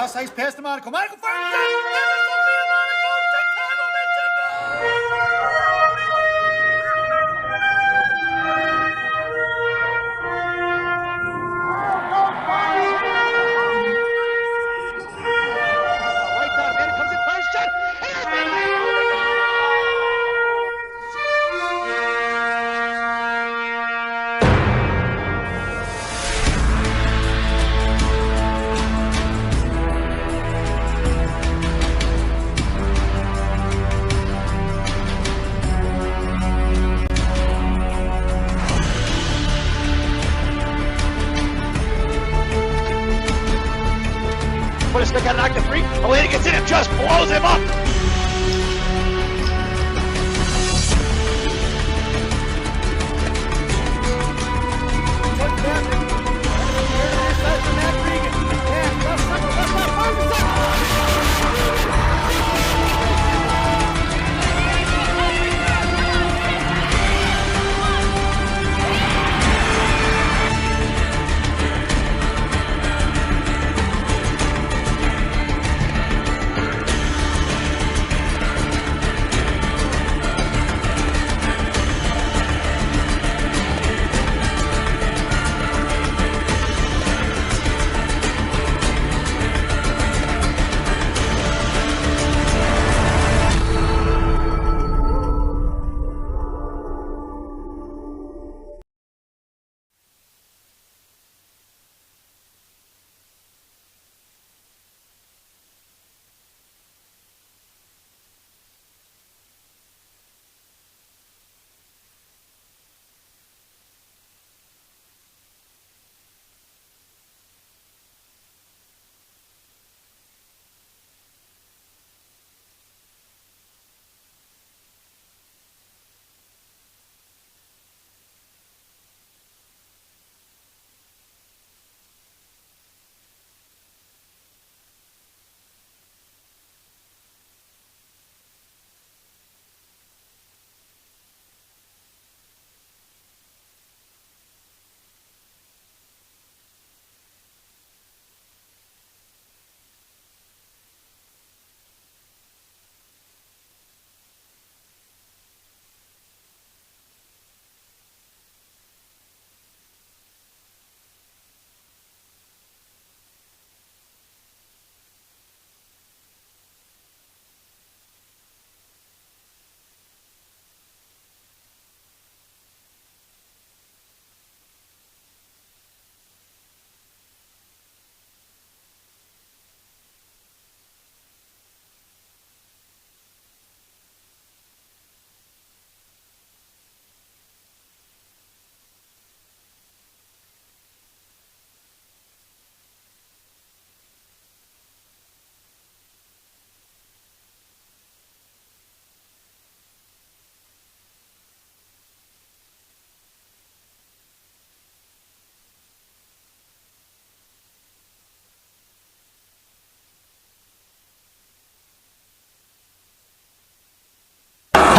Cross ice pass to Monaco. Monaco fires it! Put a stick on knock to three. Elena gets in and just blows him up.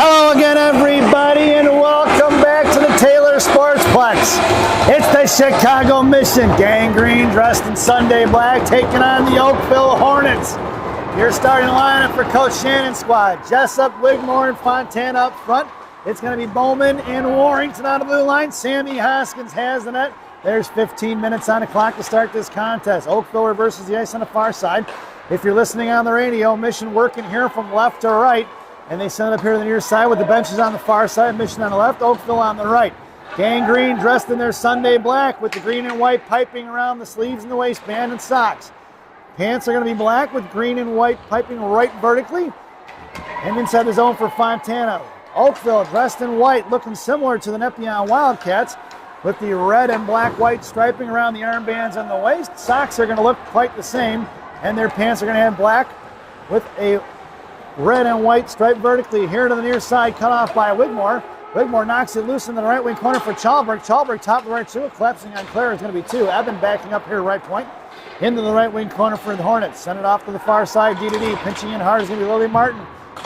Hello again, everybody, and welcome back to the Taylor Sportsplex. It's the Chicago Mission Gang Green dressed in Sunday black taking on the Oakville Hornets. Your starting lineup for Coach Shannon's squad: Jessup, Wigmore, and Fontana up front. It's going to be Bowman and Warrington on the blue line. Sammy Hoskins has the net. There's 15 minutes on the clock to start this contest. Oakville reverses the ice on the far side. If you're listening on the radio, Mission working here from left to right. And they send it up here to the near side with the benches on the far side, Mission on the left, Oakville on the right. Gang Green dressed in their Sunday black with the green and white piping around the sleeves and the waistband and socks. Pants are going to be black with green and white piping right vertically. And inside the zone for Fontana. Oakville dressed in white, looking similar to the Nepean Wildcats with the red and black-white striping around the armbands and the waist. Socks are going to look quite the same, and their pants are going to have black with a red and white stripe vertically here to the near side, cut off by Wigmore. Wigmore knocks it loose in the right wing corner for Chalberg. Chalberg top of the right two, collapsing on Claire is going to be two. Evan backing up here right point into the right wing corner for the Hornets. Send it off to the far side, D-to-D. Pinching in hard is going to be Lily Martin.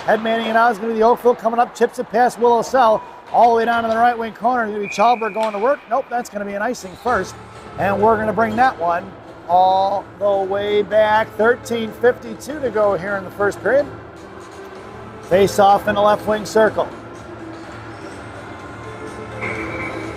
Head manning it out is going to be the Oakville coming up, chips it past Willow Sell. All the way down to the right wing corner is going to be Chalberg going to work. Nope, that's going to be an icing first. And we're going to bring that one all the way back. 13:52 to go here in the first period. Face off in the left wing circle.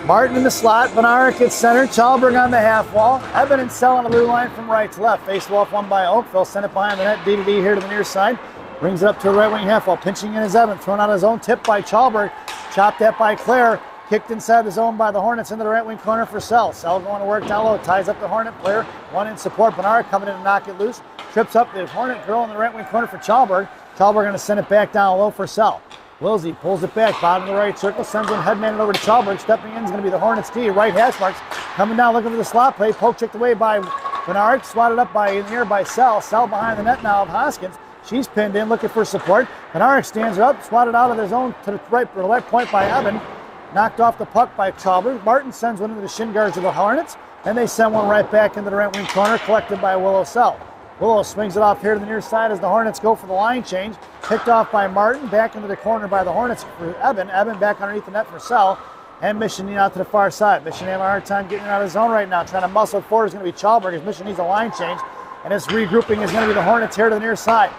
Martin in the slot. Benarik at center. Chalberg on the half wall. Eben and Sell on the blue line from right to left. Face off one by Oakville. Send it behind the net. D here to the near side. Brings it up to the right wing half wall. Pinching in his Eben. Thrown out his own tip by Chalberg. Chopped at by Claire. Kicked inside the zone by the Hornets into the right wing corner for Sell. Sell going to work down low. Ties up the Hornet player. One in support. Benarik coming in to knock it loose. Trips up the Hornet girl in the right wing corner for Chalberg. Chalberg going to send it back down low for Sell. Wilsey pulls it back, bottom of the right circle, sends one headman over to Chalberg. Stepping in is going to be the Hornets D, right hash marks. Coming down looking for the slot play. Poke checked away by Benarik, swatted up in the air by Sell. Sell behind the net now of Hoskins. She's pinned in, looking for support. Benarik stands her up, swatted out of the zone to the right point by Eben. Knocked off the puck by Chalberg. Martin sends one into the shin guards of the Hornets, and they send one right back into the right wing corner, collected by Willow Sell. Willow swings it off here to the near side as the Hornets go for the line change. Picked off by Martin, back into the corner by the Hornets for Eben. Eben back underneath the net for Sell. And Mission out to the far side. Mission having a hard time getting out of the zone right now. Trying to muscle forward is going to be Chalberg as Mission needs a line change. And this regrouping is going to be the Hornets here to the near side.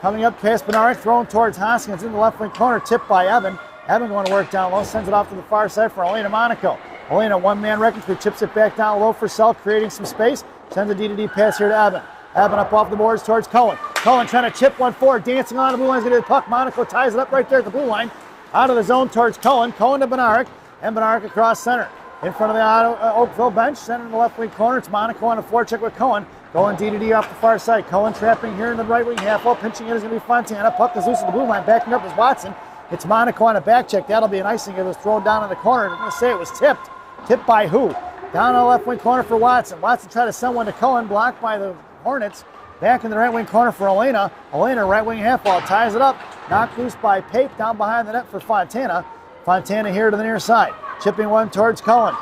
Coming up past Benarik, thrown towards Hoskins in the left wing corner, tipped by Eben. Eben going to work down low, sends it off to the far side for Elena Monaco. Elena, one-man wrecking crew, chips it back down low for Sell, creating some space. Sends a D-to-D pass here to Eben. Eben up off the boards towards Cohen. Cohen trying to chip one forward, dancing on the blue line, going to get the puck. Monaco ties it up right there at the blue line. Out of the zone towards Cohen. Cohen to Benarik, and Benarik across center. In front of the Oakville bench, center in the left wing corner. It's Monaco on a forecheck with Cohen. Going D-to-D off the far side. Cohen trapping here in the right wing half wall. Pinching in is going to be Fontana. Puck is loose at the blue line. Backing up is Watson. It's Monaco on a back check. That'll be an icing. It was thrown down in the corner. I'm going to say it was tipped. Tipped by who? Down on the left wing corner for Watson. Watson tried to send one to Cohen. Blocked by the Hornets. Back in the right wing corner for Elena. Elena, right wing half wall, ties it up. Knocked loose by Pape down behind the net for Fontana. Fontana here to the near side. Chipping one towards Cohen.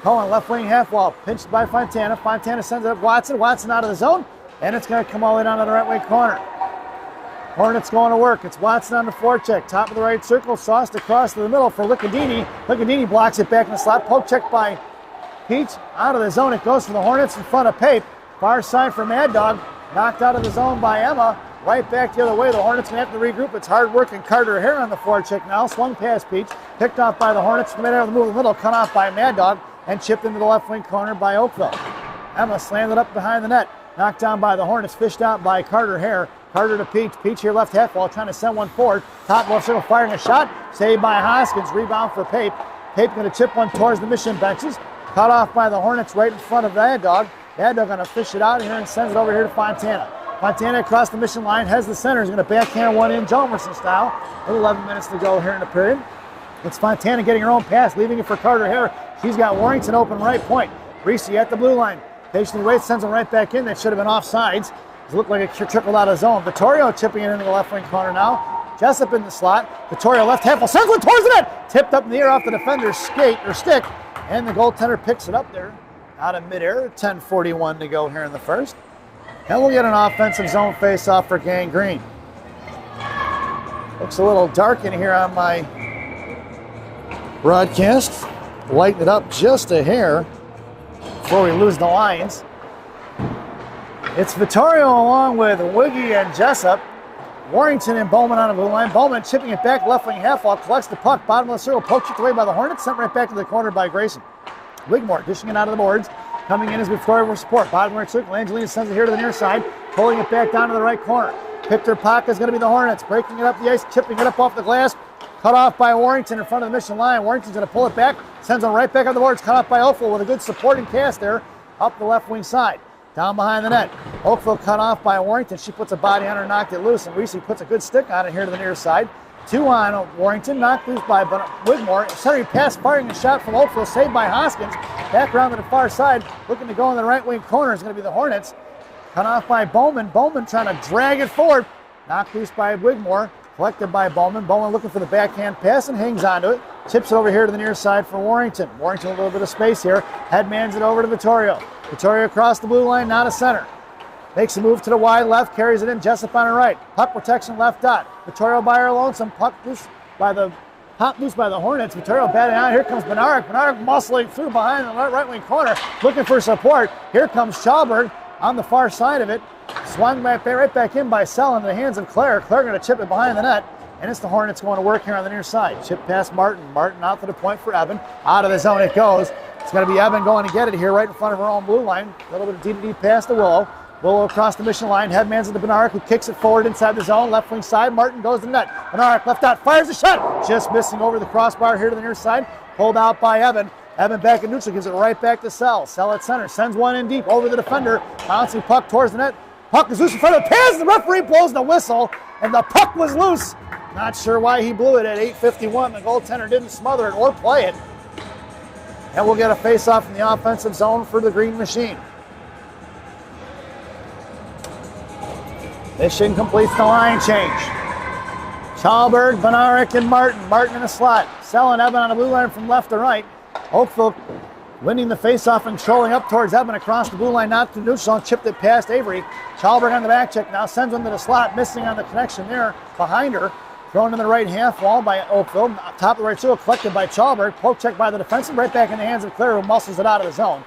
Cohen, left wing half wall, pinched by Fontana. Fontana sends it up Watson. Watson out of the zone. And it's going to come all the way down to the right wing corner. Hornets going to work. It's Watson on the forecheck. Top of the right circle. Sauced across to the middle for Licardini. Licardini blocks it back in the slot. Poke check by Peach. Out of the zone. It goes for the Hornets in front of Pape. Far side for Mad Dog. Knocked out of the zone by Emma. Right back the other way. The Hornets going to have to regroup. It's hard work and Carter Hare on the forecheck now. Swung past Peach. Picked off by the Hornets. From there, the move in the middle. Cut off by Mad Dog. And chipped into the left wing corner by Oakville. Emma slammed it up behind the net. Knocked down by the Hornets. Fished out by Carter Hare. Carter to Peach. Peach here left half wall. Trying to send one forward. Top left circle firing a shot. Saved by Hoskins. Rebound for Pape. Pape going to chip one towards the Mission benches. Cut off by the Hornets right in front of Mad Dog. Mad Dog going to fish it out of here and sends it over here to Fontana. Fontana across the Mission line, has the center, is going to backhand one in Jalmerson style. With 11 minutes to go here in the period. It's Fontana getting her own pass, leaving it for Carter Hare. She's got Warrington open right point. Reese at the blue line. Patiently waits, sends them right back in. That should have been offsides. It looked like it trickled out of zone. Vittorio chipping it into the left wing corner now. Jessup in the slot. Vittorio left half, sends one towards the net. Tipped up in the air off the defender's skate or stick. And the goaltender picks it up there. Out of midair, 10:41 to go here in the first. And we'll get an offensive zone face-off for Gang Green. Looks a little dark in here on my broadcast. Lighten it up just a hair before we lose the lines. It's Vittorio along with Wiggy and Jessup. Warrington and Bowman on the blue line. Bowman chipping it back left wing half wall, collects the puck, bottom of the circle, poked away by the Hornets, sent right back to the corner by Grayson. Wigmore dishing it out of the boards. Coming in is Victoria for support. Bottom right circle. Angelina sends it here to the near side. Pulling it back down to the right corner. Victor Paka is going to be the Hornets. Breaking it up the ice. Chipping it up off the glass. Cut off by Warrington in front of the Mission line. Warrington's going to pull it back. Sends it right back on the boards. Cut off by Oakville with a good supporting cast there. Up the left wing side. Down behind the net. Oakville cut off by Warrington. She puts a body on her, knocked it loose. And Reese puts a good stick on it here to the near side. 2 on Warrington, knocked loose by Wigmore. Centering pass, firing a shot from Oakville, saved by Hoskins. Back around to the far side, looking to go in the right wing corner is going to be the Hornets. Cut off by Bowman. Bowman trying to drag it forward. Knocked loose by Wigmore. Collected by Bowman. Bowman looking for the backhand pass and hangs onto it. Chips it over here to the near side for Warrington. Warrington a little bit of space here. Headmans it over to Vittorio. Vittorio across the blue line, not a center. Makes a move to the wide left, carries it in, Jessup on the right. Puck protection left dot. Vittorio by her lonesome, puck loose by the Popped loose by the Hornets. Material batting out. Here comes Bednarik. Bednarik muscling through behind the right wing corner, looking for support. Here comes Chalberg on the far side of it. Swung right back in by Sell into the hands of Claire. Claire going to chip it behind the net. And it's the Hornets going to work here on the near side. Chip past Martin. Martin out to the point for Evan. Out of the zone it goes. It's going to be Evan going to get it here right in front of her own blue line. A little bit of D-to-D pass to Willow. Willow across the mission line. Headman's to Bednarik, who kicks it forward inside the zone. Left wing side. Martin goes to the net. Bednarik left out. Fires a shot. Just missing over the crossbar here to the near side. Pulled out by Evan. Evan back in neutral. Gives it right back to Sell. Sell at center. Sends one in deep over the defender. Bouncing puck towards the net. Puck is loose in front of the pads. The referee blows the whistle. And the puck was loose. Not sure why he blew it at 8:51. The goaltender didn't smother it or play it. And we'll get a face-off in the offensive zone for the Green Machine. Mission completes the line change. Chalberg, Bednarik, and Martin. Martin in the slot. Sell and Evan on the blue line from left to right. Oakville winning the face-off and trolling up towards Evan across the blue line, not to neutral zone, chipped it past Avery. Chalberg on the back check now, sends one to the slot, missing on the connection there behind her. Thrown in the right half wall by Oakville. Top of the right circle, collected by Chalberg. Poke check by the defenseman, right back in the hands of Claire, who muscles it out of the zone.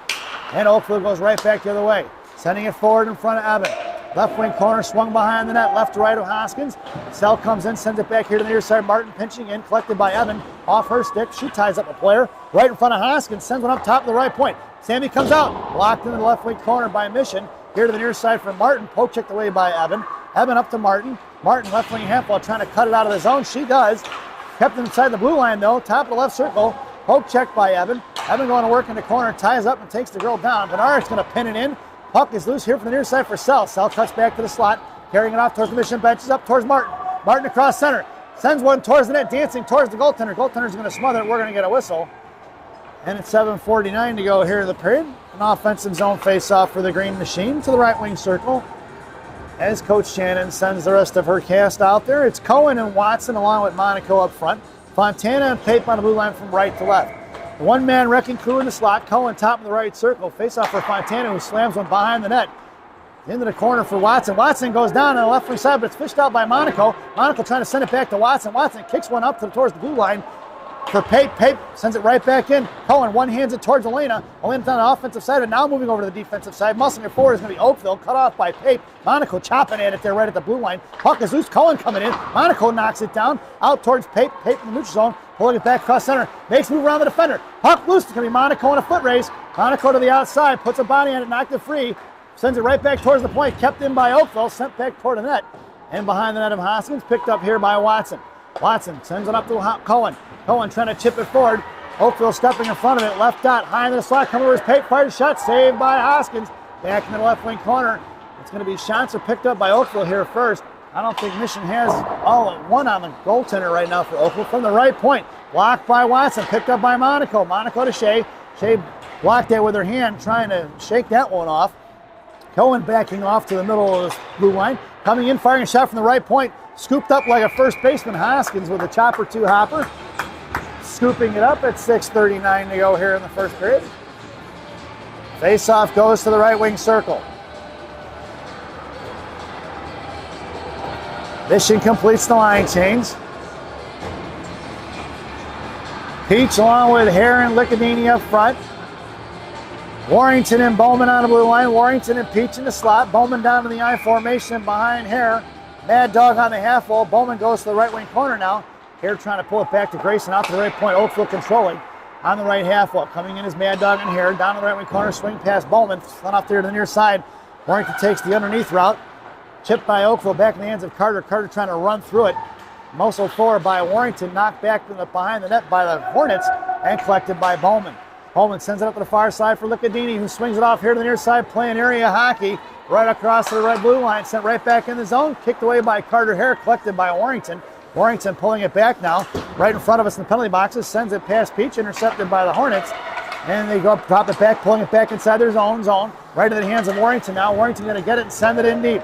And Oakville goes right back the other way, sending it forward in front of Evan. Left wing corner, swung behind the net, left to right of Hoskins. Sell comes in, sends it back here to the near side. Martin pinching in, collected by Evan. Off her stick, she ties up a player. Right in front of Hoskins, sends one up top of the right point. Sammy comes out, blocked into the left wing corner by Mission. Here to the near side from Martin, poke checked away by Evan. Evan up to Martin. Martin left wing half wall trying to cut it out of the zone. She does. Kept it inside the blue line though. Top of the left circle. Poke check by Evan. Evan going to work in the corner. Ties up and takes the girl down. Bednarik's going to pin it in. Puck is loose here from the near side for Sell. Sell cuts back to the slot. Carrying it off towards the mission benches. Up towards Martin. Martin across center. Sends one towards the net. Dancing towards the goaltender. Goaltender's going to smother it. We're going to get a whistle. And it's 7:49 to go here in the period. An offensive zone face-off for the Green Machine to the right wing circle. As Coach Shannon sends the rest of her cast out there, it's Cohen and Watson along with Monaco up front. Fontana and Pape on the blue line from right to left. One-man wrecking crew in the slot. Cohen top of the right circle. Face-off for Fontana, who slams one behind the net. Into the corner for Watson. Watson goes down on the left wing side, but it's fished out by Monaco. Monaco trying to send it back to Watson. Watson kicks one up towards the blue line for Pape. Pape sends it right back in. Cohen one-hands it towards Elena. Elena's on the offensive side, and now moving over to the defensive side. Muscling it forward is going to be Oakville, cut off by Pape. Monaco chopping at it there right at the blue line. Puck is loose. Cohen coming in. Monaco knocks it down. Out towards Pape. Pape in the neutral zone. Pulling it back across center. Makes move around the defender. Puck loose. It's going to be Monaco in a foot race. Monaco to the outside. Puts a body on it. Knocked it free. Sends it right back towards the point. Kept in by Oakville. Sent back toward the net. And behind the net of Hoskins. Picked up here by Watson. Watson sends it up to Cohen. Cohen trying to chip it forward. Oakville stepping in front of it. Left dot. High in the slot. Coming over his Pape. Fired shot. Saved by Hoskins. Back in the left wing corner. It's going to be shots are picked up by Oakville here first. I don't think Mission has all at one on the goaltender right now for Oakville. From the right point. Blocked by Watson. Picked up by Monaco. Monaco to Shea. Shea blocked that with her hand. Trying to shake that one off. Cohen backing off to the middle of the blue line. Coming in. Firing a shot from the right point. Scooped up like a first baseman. Hoskins with a chopper two hopper. Scooping it up at 6:39 to go here in the first period. Face-off goes to the right wing circle. Mission completes the line change. Peach along with Hare and Lickadini up front. Warrington and Bowman on the blue line. Warrington and Peach in the slot. Bowman down to the I formation behind Hare. Mad Dog on the half wall. Bowman goes to the right wing corner now. Hare trying to pull it back to Grayson out to the right point. Oakville controlling on the right half wall. Coming in is Mad Dog and Hare. Down to the right wing corner. Swing past Bowman. Run off there to the near side. Warrington takes the underneath route. Chipped by Oakville. Back in the hands of Carter. Carter trying to run through it. Muscled forward by Warrington. Knocked back behind the net by the Hornets. And collected by Bowman. Bowman sends it up to the far side for Lickadini, who swings it off here to the near side. Playing area hockey. Right across to the red blue line. Sent right back in the zone. Kicked away by Carter Hare. Collected by Warrington. Warrington pulling it back now, right in front of us in the penalty boxes, sends it past Peach, intercepted by the Hornets, and they go up, drop it back, pulling it back inside their zone, right in the hands of Warrington now. Warrington going to get it and send it in deep.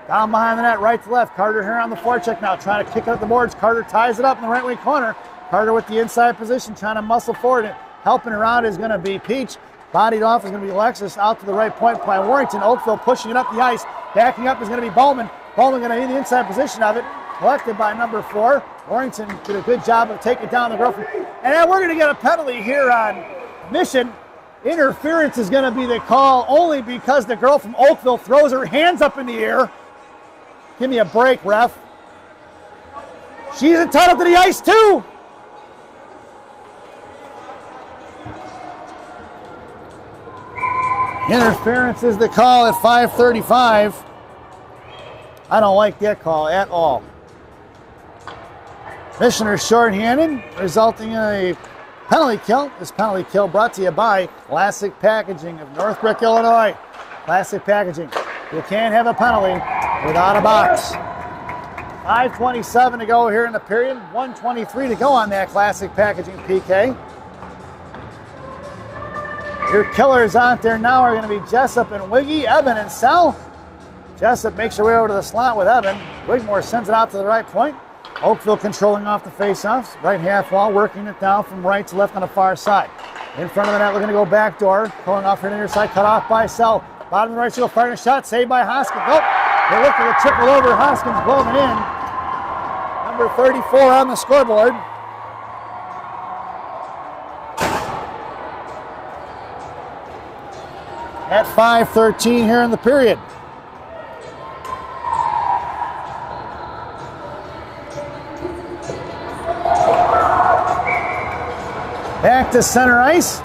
Down behind the net, right to left. Carter here on the forecheck now, trying to kick it up the boards. Carter ties it up in the right wing corner. Carter with the inside position, trying to muscle forward. And helping her out is going to be Peach. Bodied off is going to be Alexis, out to the right point by Warrington. Oakville pushing it up the ice. Backing up is going to be Bowman. Bowman going to be in the inside position of it. collected by number 4. Warrington did a good job of taking down the girl. And then we're going to get a penalty here on Mission. Interference is going to be the call only because the girl from Oakville throws her hands up in the air. Give me a break, ref. She's entitled to the ice too. Interference is the call at 5:35. I don't like that call at all. Missioner shorthanded, resulting in a penalty kill. This penalty kill brought to you by Classic Packaging of Northbrook, Illinois. Classic Packaging. You can't have a penalty without a box. 5:27 to go here in the period. 1:23 to go on that Classic Packaging PK. Your killers out there now are going to be Jessup and Wiggy, Evan and Sell. Jessup makes her way over to the slot with Evan. Wigmore sends it out to the right point. Oakville controlling off the faceoffs. Right half wall, working it down from right to left on the far side. In front of the net, looking to go back door. Pulling off her near side, cut off by Sell. Bottom of the right field, firing a shot, saved by Hoskins. Oh, they look for the triple over. Hoskins blown it in. Number 34 on the scoreboard. At 5:13 here in the period. Back to center ice.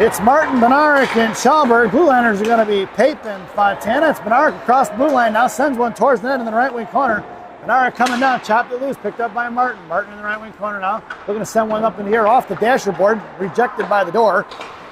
It's Martin, Benaric, and Schallberg. Blue liners are going to be Pape and Fontana. It's Benaric across the blue line. Now sends one towards the net in the right wing corner. Benaric coming down, chopped it loose, picked up by Martin. Martin in the right wing corner now. Looking to send one up in the air off the dasher board. Rejected by the door.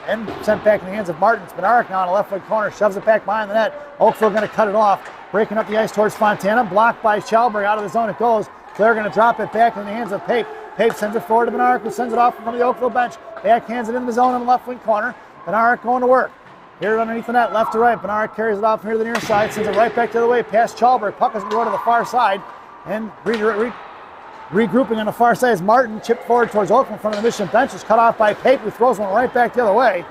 And sent back in the hands of Martin. It's Benaric now in the left wing corner. Shoves it back behind the net. Oakville going to cut it off. Breaking up the ice towards Fontana. Blocked by Schallberg. Out of the zone it goes. Claire going to drop it back in the hands of Pape. Pape sends it forward to Benaric, who sends it off from the Oakville bench. Backhands it into the zone in the left wing corner. Benaric going to work. Here underneath the net, left to right. Benaric carries it off here to the near side. Sends it right back the other way past Schallberg. Puck is going to go to the far side. And regrouping on the far side is Martin. Chipped forward towards Oakville in front of the Mission bench. Is cut off by Pape, who throws one right back the other way.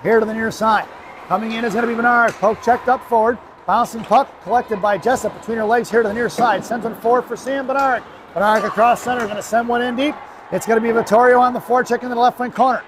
Here to the near side. Coming in is going to be Benaric. Poke checked up forward. Bouncing puck collected by Jessup between her legs here to the near side. Sends one forward for Sam Benaric. Benaric across center. Going to send one in deep. It's going to be Vittorio on the forecheck in the left wing corner.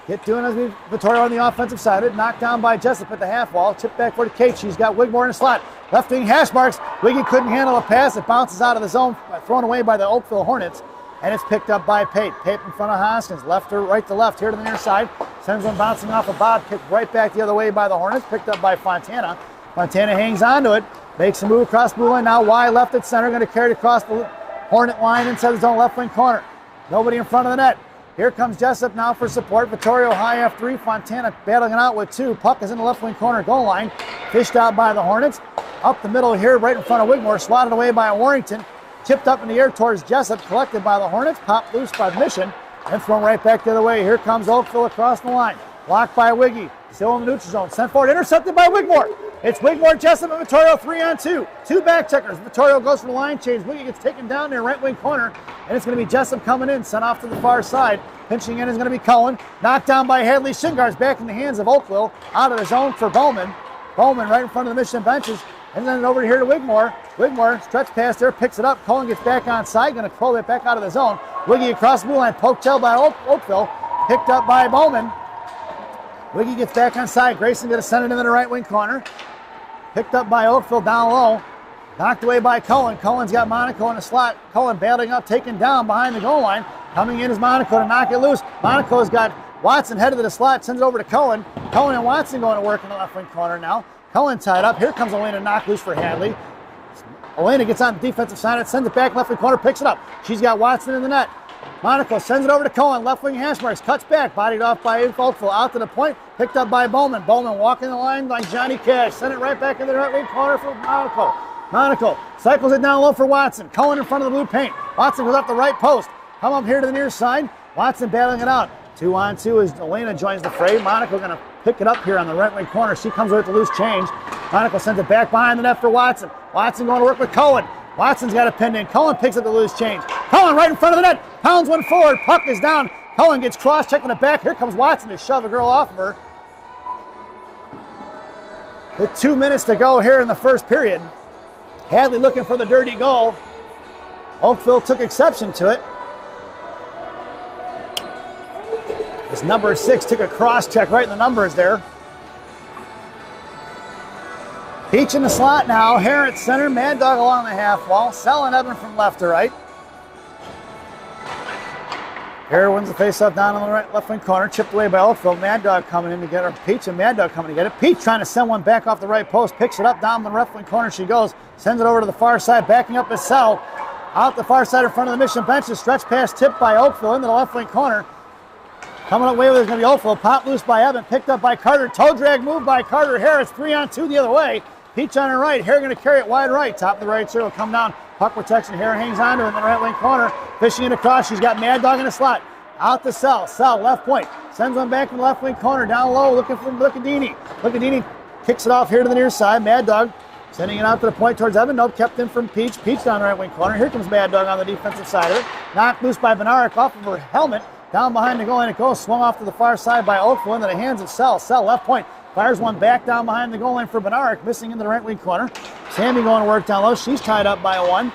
Get doing as Vittorio on the offensive side. Knocked down by Jessup at the half wall. Tipped back for Kate. She's got Wigmore in the slot. Left wing hash marks. Wiggy couldn't handle a pass. It bounces out of the zone, thrown away by the Oakville Hornets. And it's picked up by Pape. Pape in front of Hoskins. Left to right to left here to the near side. Sends one bouncing off a bob. Kicked right back the other way by the Hornets. Picked up by Fontana. Fontana hangs onto it. Makes a move across the blue line. Now wide left at center. Going to carry it across the Hornet line inside his own left wing corner. Nobody in front of the net. Here comes Jessup now for support. Vittorio high F3. Fontana battling it out with 2. Puck is in the left wing corner goal line. Fished out by the Hornets. Up the middle here, right in front of Wigmore. Swatted away by Warrington. Tipped up in the air towards Jessup. Collected by the Hornets. Popped loose by Mission. And thrown right back the other way. Here comes Oakville across the line. Blocked by Wiggy. Still in the neutral zone. Sent forward. Intercepted by Wigmore. It's Wigmore, Jessup, and Vittorio 3-on-2. 2 back checkers. Vittorio goes for the line change. Wiggy gets taken down near right wing corner. And it's going to be Jessup coming in. Sent off to the far side. Pinching in is going to be Cohen. Knocked down by Hadley. Shingar's back in the hands of Oakville. Out of the zone for Bowman. Bowman right in front of the Mission benches. And then over here to Wigmore. Wigmore stretch pass there, picks it up. Cohen gets back on side, going to pull it back out of the zone. Wiggy across the blue line, poked tail by Oakville, picked up by Bowman. Wiggy gets back on side. Grayson going to send it into the right wing corner. Picked up by Oakville down low. Knocked away by Cohen. Cohen's got Monaco in the slot. Cohen battling up, taken down behind the goal line. Coming in is Monaco to knock it loose. Monaco's got Watson headed to the slot, sends it over to Cohen. Cohen and Watson going to work in the left wing corner now. Cohen tied up. Here comes Elena, knock loose for Hadley. Elena gets on the defensive side, sends it back left wing corner, picks it up. She's got Watson in the net. Monaco sends it over to Cohen, left wing hash marks, cuts back, bodied off by Oakville, out to the point, picked up by Bowman. Bowman walking the line like Johnny Cash, sent it right back in the right wing corner for Monaco. Monaco cycles it down low for Watson. Cohen in front of the blue paint. Watson goes up the right post. Come up here to the near side. Watson battling it out. 2-on-2 as Elena joins the fray. Monaco going to pick it up here on the right wing corner. She comes with the loose change. Monaco sends it back behind the net for Watson. Watson going to work with Cohen. Watson's got it pinned in. Cohen picks up the loose change. Cohen right in front of the net. Pounds one forward. Puck is down. Cohen gets cross, checking it back. Here comes Watson to shove a girl off of her. With 2 minutes to go here in the first period. Hadley looking for the dirty goal. Oakville took exception to it. As number 6 took a cross check right in the numbers there. Peach in the slot now. Hare at center. Mad Dog along the half wall. Sell and Evan from left to right. Hare wins the faceoff down on the right left wing corner. Chipped away by Oakville. Mad Dog coming in to get her. Peach and Mad Dog coming to get it. Peach trying to send one back off the right post. Picks it up down the left wing corner. She goes. Sends it over to the far side. Backing up is Sell. Out the far side in front of the Mission bench. A stretch pass tipped by Oakville into the left wing corner. Coming away with it is going to be Oakville. Pop loose by Evan. Picked up by Carter. Toe drag move by Carter. Hare. It's 3-on-2 the other way. Peach on her right. Hare going to carry it wide right. Top of the right circle. Come down. Puck protection. Hare hangs on to it in the right wing corner. Fishing it across. She's got Mad Dog in the slot. Out to Sell. Sell left point. Sends one back in the left wing corner. Down low. Looking for Lickadini. Lickadini kicks it off here to the near side. Mad Dog sending it out to the point towards Evan. Nope. Kept in from Peach. Peach down the right wing corner. Here comes Mad Dog on the defensive side of it. Knocked loose by Benarek off of her helmet. Down behind the goal line it goes. Swung off to the far side by Oakville into the hands of Sell. Sell left point. Fires one back down behind the goal line for Benarek. Missing into the right wing corner. Sammy going to work down low. She's tied up by one.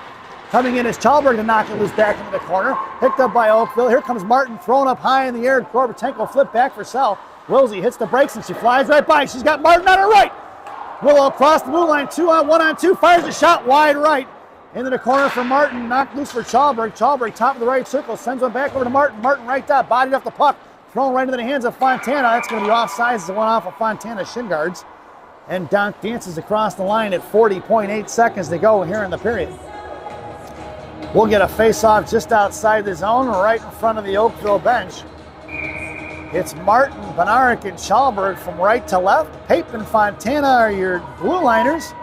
Coming in is Chalberg to knock it loose back into the corner. Picked up by Oakville. Here comes Martin thrown up high in the air. Gorbatenko flip back for Sell. Wilsey hits the brakes and she flies right by. She's got Martin on her right. Willow across the blue line. 1-on-2. Fires a shot wide right. Into the corner for Martin. Knocked loose for Chalberg. Chalberg top of the right circle. Sends one back over to Martin. Martin right dot. Bodied off the puck. Thrown right into the hands of Fontana. That's going to be offsides as it went off of Fontana's shin guards. And Donk dances across the line at 40.8 seconds to go here in the period. We'll get a face-off just outside the zone, right in front of the Oakville bench. It's Martin, Benarek, and Chalberg from right to left. Pape and Fontana are your blue liners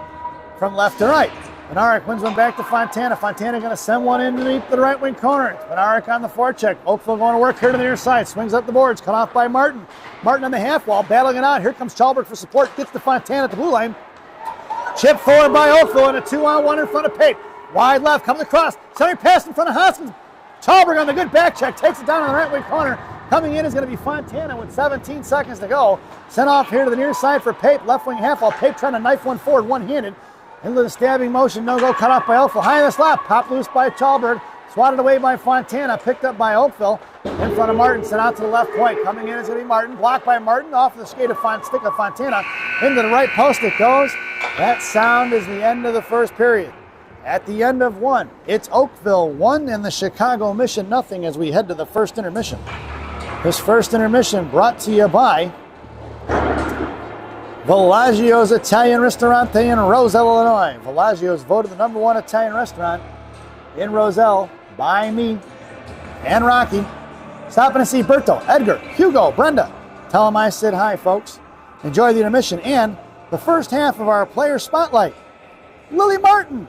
from left to right. Benarek wins one back to Fontana. Fontana going to send one underneath the right wing corner. It's Benarek on the forecheck. Oakville going to work here to the near side. Swings up the boards. Cut off by Martin. Martin on the half wall. Battling it out. Here comes Chalberg for support. Gets to Fontana at the blue line. Chip forward by Oakville and a 2-on-1 in front of Pape. Wide left. Comes across. Center pass in front of Hoskins. Chalberg on the good back check. Takes it down on the right wing corner. Coming in is going to be Fontana with 17 seconds to go. Sent off here to the near side for Pape. Left wing half wall. Pape trying to knife one forward one-handed. Into the stabbing motion, no go, cut off by Oakville. High in the slot, popped loose by Chalberg. Swatted away by Fontana, picked up by Oakville. In front of Martin, sent out to the left point. Coming in is going to be Martin, blocked by Martin, off the skate of stick of Fontana. Into the right post it goes. That sound is the end of the first period. At the end of one, it's Oakville 1 and the Chicago Mission nothing as we head to the first intermission. This first intermission brought to you by Villaggio's Italian Ristorante in Roselle, Illinois. Villaggio's voted the #1 Italian restaurant in Roselle by me and Rocky. Stopping to see Berto, Edgar, Hugo, Brenda. Tell them I said hi, folks. Enjoy the intermission and the first half of our player spotlight. Lily Martin.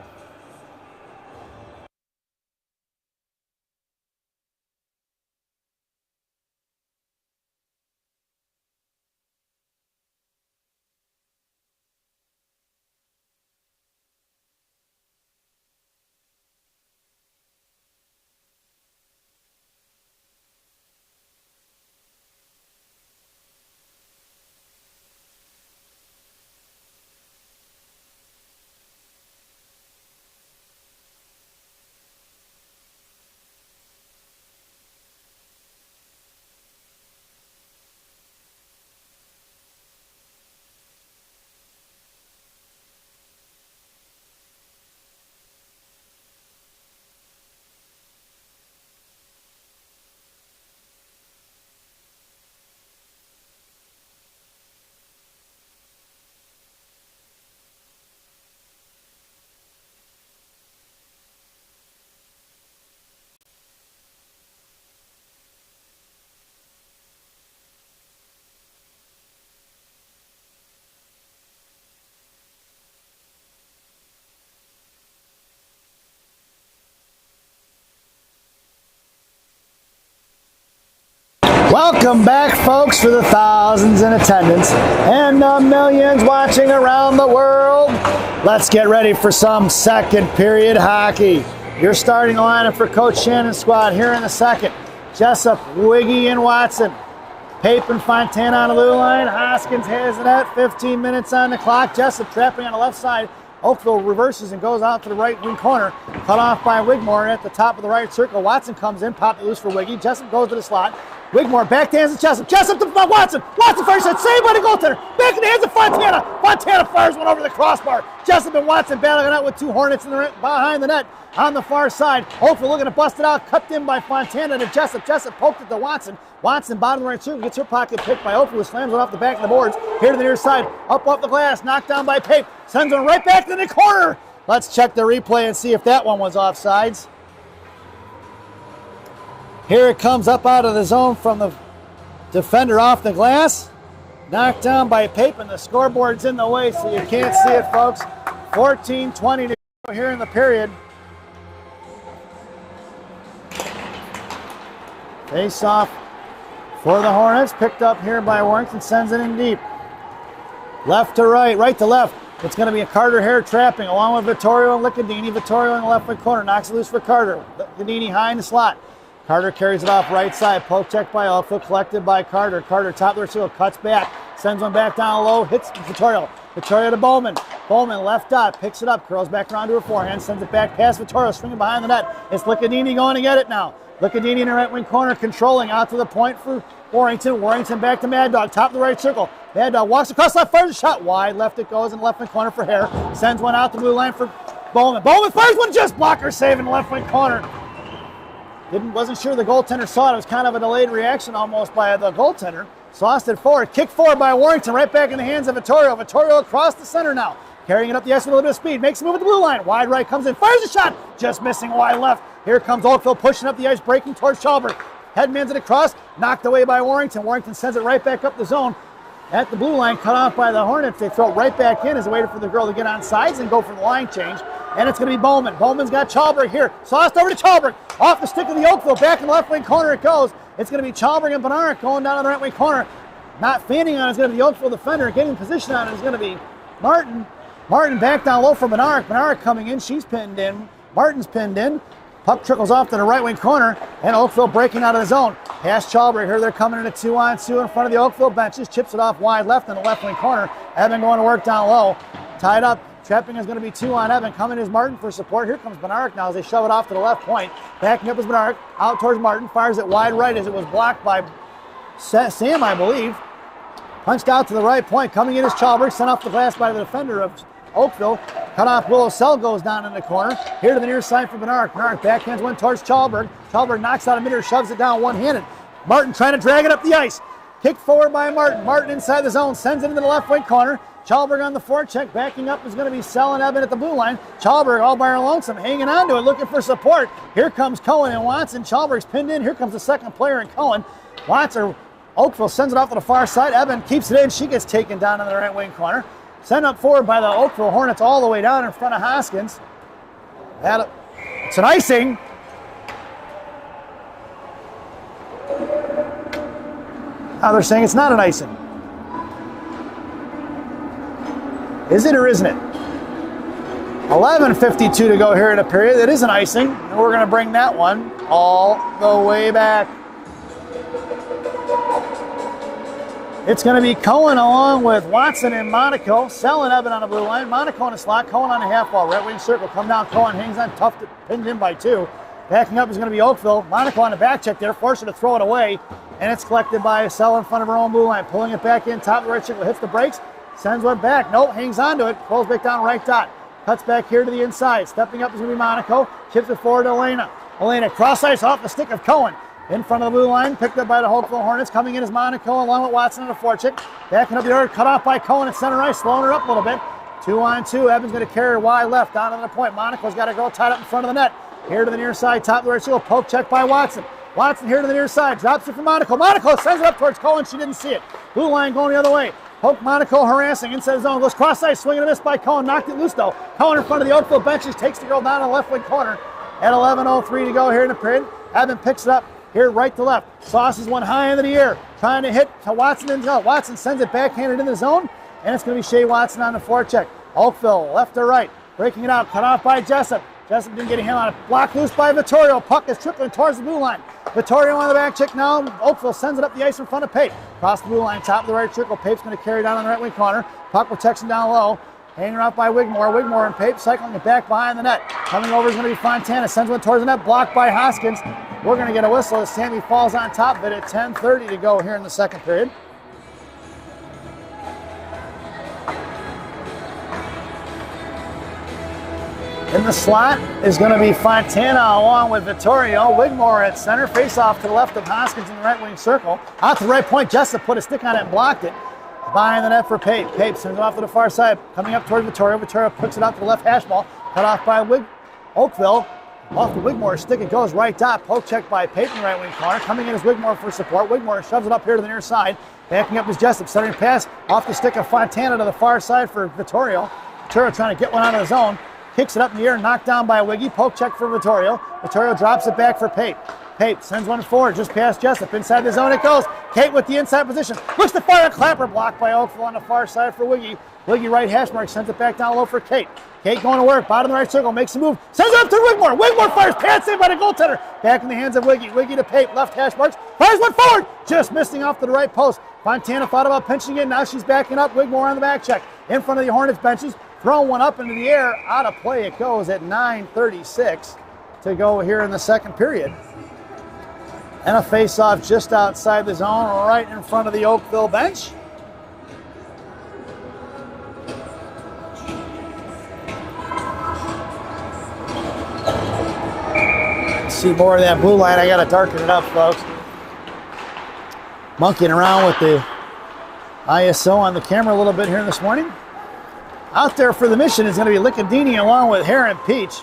Welcome back, folks, for the thousands in attendance and the millions watching around the world. Let's get ready for some second period hockey. Your starting lineup for Coach Shannon's squad here in the second. Jessup, Wiggy, and Watson. Pape and Fontana on the blue line. Hoskins has it at 15 minutes on the clock. Jessup trapping on the left side. Oakville reverses and goes out to the right wing corner. Cut off by Wigmore at the top of the right circle. Watson comes in, popped it loose for Wiggy. Jessup goes to the slot. Wigmore backhands to Jessup. Jessup to Watson. Watson fires it. Saved by the goaltender. Back in the hands of Fontana. Fontana fires one over the crossbar. Jessup and Watson battling out with two Hornets behind the net on the far side. Oakville looking to bust it out. Cut in by Fontana to Jessup. Jessup poked it to Watson. Watson, bottom right circle, gets her pocket picked by Oakville, slams it off the back of the boards. Here to the near side. Up off the glass. Knocked down by Pape. Sends one right back to the corner. Let's check the replay and see if that one was offsides. Here it comes up out of the zone from the defender off the glass. Knocked down by Pape, and the scoreboard's in the way, so you can't see it, folks. 14:20 to go here in the period. Face off for the Hornets. Picked up here by Warrington. Sends it in deep. Left to right, right to left. It's going to be a Carter Hare trapping along with Vittorio and Licadini. Vittorio in the left wing corner. Knocks it loose for Carter. Licadini high in the slot. Carter carries it off right side. Poke check by Oakville. Collected by Carter. Carter top of their seal. Cuts back. Sends one back down low. Hits Vittorio. Vittorio to Bowman. Bowman left dot. Picks it up. Curls back around to her forehand. Sends it back past Vittorio. Swinging behind the net. It's Licadini going to get it now. Licadini in the right wing corner. Controlling out to the point for Warrington. Warrington back to Mad Dog. Top of the right circle. Mad Dog walks across left. Fires a shot. Wide left it goes in the left wing corner for Hare. Sends one out the blue line for Bowman. Bowman fires one just blocker save in the left wing corner. Wasn't sure the goaltender saw it. It was kind of a delayed reaction almost by the goaltender. Sauced it forward. Kick forward by Warrington. Right back in the hands of Vittorio. Vittorio across the center now. Carrying it up the ice with a little bit of speed. Makes a move at the blue line. Wide right comes in. Fires a shot. Just missing wide left. Here comes Oakville pushing up the ice. Breaking towards Chalberg. Headman's it across. Knocked away by Warrington. Warrington sends it right back up the zone. At the blue line, cut off by the Hornets. They throw it right back in as they waited for the girl to get on sides and go for the line change. And it's going to be Bowman. Bowman's got Chalberg here. Sauced over to Chalberg. Off the stick of the Oakville. Back in the left wing corner it goes. It's going to be Chalberg and Bednarik going down on the right wing corner. Not fanning on it is going to be the Oakville defender. Getting position on it is going to be Martin. Martin back down low for Bednarik. Bednarik coming in. She's pinned in. Martin's pinned in. Puck trickles off to the right wing corner, and Oakville breaking out of the zone. Past Chalberg here, they're coming in a 2-on-2 in front of the Oakville benches. Chips it off wide left in the left wing corner. Evan going to work down low. Tied up. Trapping is going to be 2 on Evan. Coming is Martin for support. Here comes Bednarik now as they shove it off to the left point. Backing up is Bednarik. Out towards Martin. Fires it wide right as it was blocked by Sam, I believe. Punched out to the right point. Coming in is Chalberg. Sent off the glass by the defender of Oakville. Cut off Willow Sell goes down in the corner. Here to the near side for Bednarik. Bednarik backhands one towards Chalberg. Chalberg knocks out a middle, shoves it down one-handed. Martin trying to drag it up the ice. Kick forward by Martin. Martin inside the zone. Sends it into the left wing corner. Chalberg on the forecheck. Backing up is going to be Sell and Evan at the blue line. Chalberg all by her lonesome. Hanging on to it. Looking for support. Here comes Cohen and Watson. Chalberg's pinned in. Here comes the second player in Cohen. Oakville sends it off to the far side. Evan keeps it in. She gets taken down in the right wing corner. Sent up forward by the Oakville Hornets all the way down in front of Hoskins. It's an icing. Now they're saying it's not an icing. Is it or isn't it? 11:52 to go here in the period. It is an icing, and we're going to bring that one all the way back. It's going to be Cohen along with Watson and Monaco. Sell and Evan on the blue line. Monaco in the slot. Cohen on the half wall. Right wing circle. Come down. Cohen hangs on. Tough. Pinned in by 2. Backing up is going to be Oakville. Monaco on the back check there. Forced her to throw it away. And it's collected by Sell in front of her own blue line. Pulling it back in. Top of the right circle. Hits the brakes. Sends one back. Nope. Hangs on to it. Pulls back down right dot. Cuts back here to the inside. Stepping up is going to be Monaco. Chips it forward to Elena. Elena cross ice off the stick of Cohen. In front of the blue line, picked up by the Oakville Hornets. Coming in is Monaco along with Watson on the forecheck. Backing up the order, cut off by Cohen at center ice, slowing her up a little bit. 2-on-2, Evans going to carry her wide left down to the point. Monaco's got a girl tied up in front of the net. Here to the near side, top of the right circle, poke check by Watson. Watson here to the near side, drops it for Monaco. Monaco sends it up towards Cohen, she didn't see it. Blue line going the other way. Poke Monaco harassing inside the zone, goes cross ice, swinging a miss by Cohen, knocked it loose though. Cohen in front of the Oakville benches, takes the girl down in the left wing corner. At 11:03 to go here in the period. Evan picks it up. Here, right to left. Sauces one high into the air. Trying to hit to Watson and Watson sends it backhanded in the zone. And it's going to be Shea Watson on the forecheck. Oakville, left to right. Breaking it out. Cut off by Jessup. Jessup didn't get a hand on it. Blocked loose by Vittorio. Puck is trickling towards the blue line. Vittorio on the back check now. Oakville sends it up the ice in front of Pape. Across the blue line, top of the right circle. Pape's going to carry down on the right wing corner. Puck protection down low. Hanging out by Wigmore. Wigmore and Pape cycling it back behind the net. Coming over is going to be Fontana. Sends one towards the net. Blocked by Hoskins. We're going to get a whistle as Sammy falls on top of it at 10:30 to go here in the second period. In the slot is going to be Fontana along with Vittorio. Wigmore at center. Face off to the left of Hoskins in the right wing circle. Out to the right point. Jessup put a stick on it and blocked it. Behind the net for Pape. Pape sends it off to the far side. Coming up toward Vittorio. Vittorio puts it out to the left hash ball. Cut off by Oakville. Off the Wigmore stick. It goes right dot. Poke check by Pape in the right wing corner. Coming in is Wigmore for support. Wigmore shoves it up here to the near side. Backing up is Jessup. Centering pass off the stick of Fontana to the far side for Vittorio. Vittorio trying to get one out of the zone. Kicks it up in the air, knocked down by Wiggy. Poke check for Vittorio. Vittorio drops it back for Pape. Pape sends one forward, just past Jessup. Inside the zone it goes. Kate with the inside position. Looks to fire. Clapper blocked by Oakville on the far side for Wiggy. Wiggy right hash mark, sends it back down low for Kate. Kate going to work, bottom of the right circle, makes a move. Sends it up to Wigmore. Wigmore fires, pad saved by the goaltender. Back in the hands of Wiggy. Wiggy to Pape, left hash marks. Fires one forward, just missing off to the right post. Fontana thought about pinching it. Now she's backing up. Wigmore on the back check. In front of the Hornets benches. Throwing one up into the air, out of play it goes at 9:36 to go here in the second period. And a face-off just outside the zone, right in front of the Oakville bench. See more of that blue line. I got to darken it up, folks. Monkeying around with the ISO on the camera a little bit here this morning. Out there for the mission is going to be Lickadini along with Heron Peach.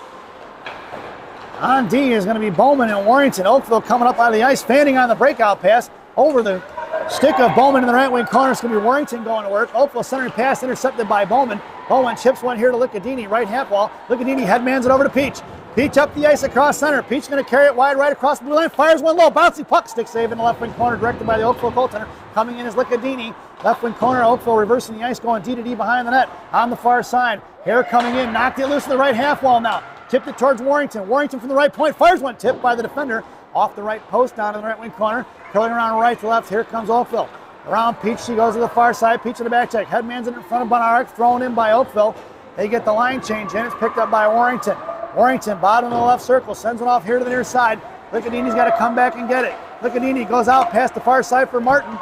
On D is going to be Bowman and Warrington. Oakville coming up out of the ice, fanning on the breakout pass. Over the stick of Bowman in the right wing corner. It's going to be Warrington going to work. Oakville centering pass intercepted by Bowman. Bowman chips one here to Lickadini, right half wall. Lickadini headmans it over to Peach. Peach up the ice across center. Peach going to carry it wide right across the blue line. Fires one low. Bouncy puck. Stick save in the left wing corner directed by the Oakville goaltender. Coming in is Lickadini. Left wing corner. Oakville reversing the ice going D to D behind the net. On the far side. Hare coming in. Knocked it loose to the right half wall now. Tipped it towards Warrington. Warrington from the right point. Fires one tipped by the defender. Off the right post down to the right wing corner. Curling around right to left. Here comes Oakville. Around Peach. She goes to the far side. Peach to the back check. Headman's in front of Bonarek. Thrown in by Oakville. They get the line change in. It's picked up by Warrington. Warrington, bottom of the left circle, sends it off here to the near side. Lickadini's got to come back and get it. Lickadini goes out past the far side for Martin.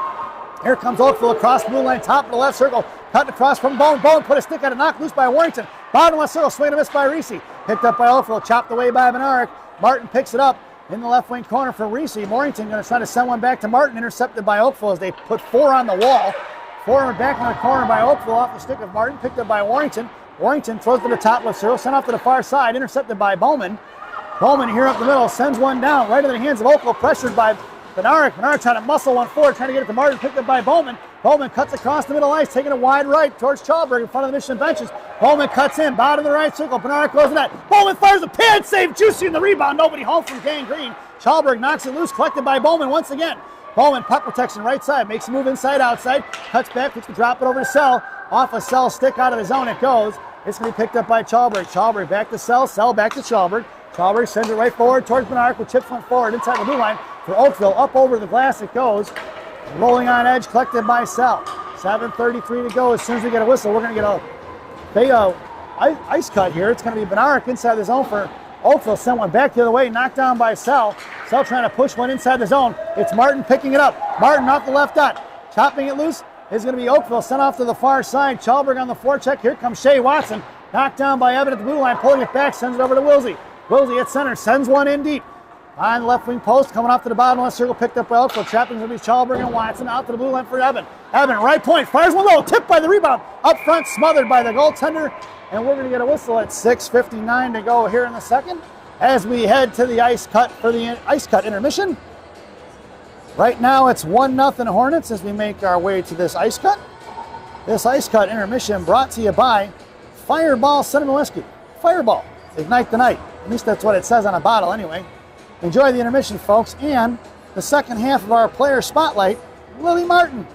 Here comes Oakville across the blue line, top of the left circle. Cut across from Bone. Bone put a stick on it, knocked loose by Warrington. Bottom left circle, swing and a miss by Reese. Picked up by Oakville, chopped away by Benarek. Martin picks it up in the left wing corner for Reese. Warrington going to try to send one back to Martin, intercepted by Oakville as they put four on the wall. Four back in the corner by Oakville off the stick of Martin, picked up by Warrington. Warrington throws to the top left circle, sent off to the far side, intercepted by Bowman. Bowman here up the middle, sends one down, right into the hands of Oakville, pressured by Benarek. Benarek trying to muscle one forward, trying to get it to Martin, picked up by Bowman. Bowman cuts across the middle ice, taking it wide right towards Chalberg in front of the Mission benches. Bowman cuts in, bottom of the right circle, Benarek goes in that. Bowman fires a pad save, juicy in the rebound, nobody home from Gangrene. Chalberg knocks it loose, collected by Bowman once again. Bowman, puck protection right side, makes a move inside, outside, cuts back, looks to drop it over to Sell. Off a Sell stick out of the zone it goes. It's going to be picked up by Chalberg. Chalberg back to Sell back to Chalberg. Chalberg sends it right forward towards Benarek, who chips one forward inside the blue line for Oakville. Up over the glass it goes. Rolling on edge, collected by Sell. 7:33 to go. As soon as we get a whistle, we're going to get a ice cut here. It's going to be Benarek inside the zone for Oakville. Sent one back the other way, knocked down by Sell. Sell trying to push one inside the zone. It's Martin picking it up. Martin off the left dot, chopping it loose. Is going to be Oakville, sent off to the far side. Chalberg on the forecheck. Here comes Shea Watson. Knocked down by Evan at the blue line, pulling it back, sends it over to Wilsey. Wilsey at center, sends one in deep. On the left wing post, coming off to the bottom left circle, picked up by Oakville. Trapping going to be Chalberg and Watson. Out to the blue line for Evan. Evan, right point, fires one low, tipped by the rebound. Up front, smothered by the goaltender. And we're going to get a whistle at 6:59 to go here in the second. As we head to the ice cut for the ice cut intermission. Right now it's 1-0 Hornets as we make our way to this ice cut. This ice cut intermission brought to you by Fireball Cinnamon Whiskey. Fireball, ignite the night. At least that's what it says on a bottle anyway. Enjoy the intermission, folks, and the second half of our player spotlight, Lily Martin.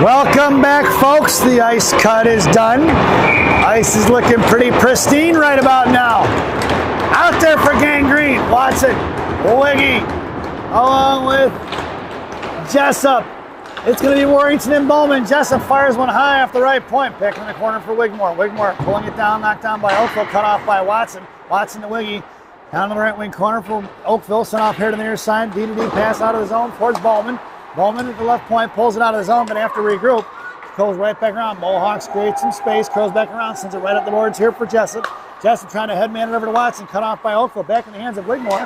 Welcome back, folks. The ice cut is done. Ice is looking pretty pristine right about now. Out there for Gangrene, Watson, Wiggy, along with Jessup. It's going to be Warrington and Bowman. Jessup fires one high off the right point. Back in the corner for Wigmore. Wigmore pulling it down, knocked down by Oakville, cut off by Watson. Watson to Wiggy. Down to the right wing corner for Oakville. Sent off here to the near side. D-to-D pass out of the zone towards Bowman. Bowman at the left point, pulls it out of the zone, but after regroup, goes right back around. Mohawks creates some space, curls back around, sends it right up the boards here for Jessup. Jessup trying to headman it over to Watson, cut off by Oakville, back in the hands of Wigmore.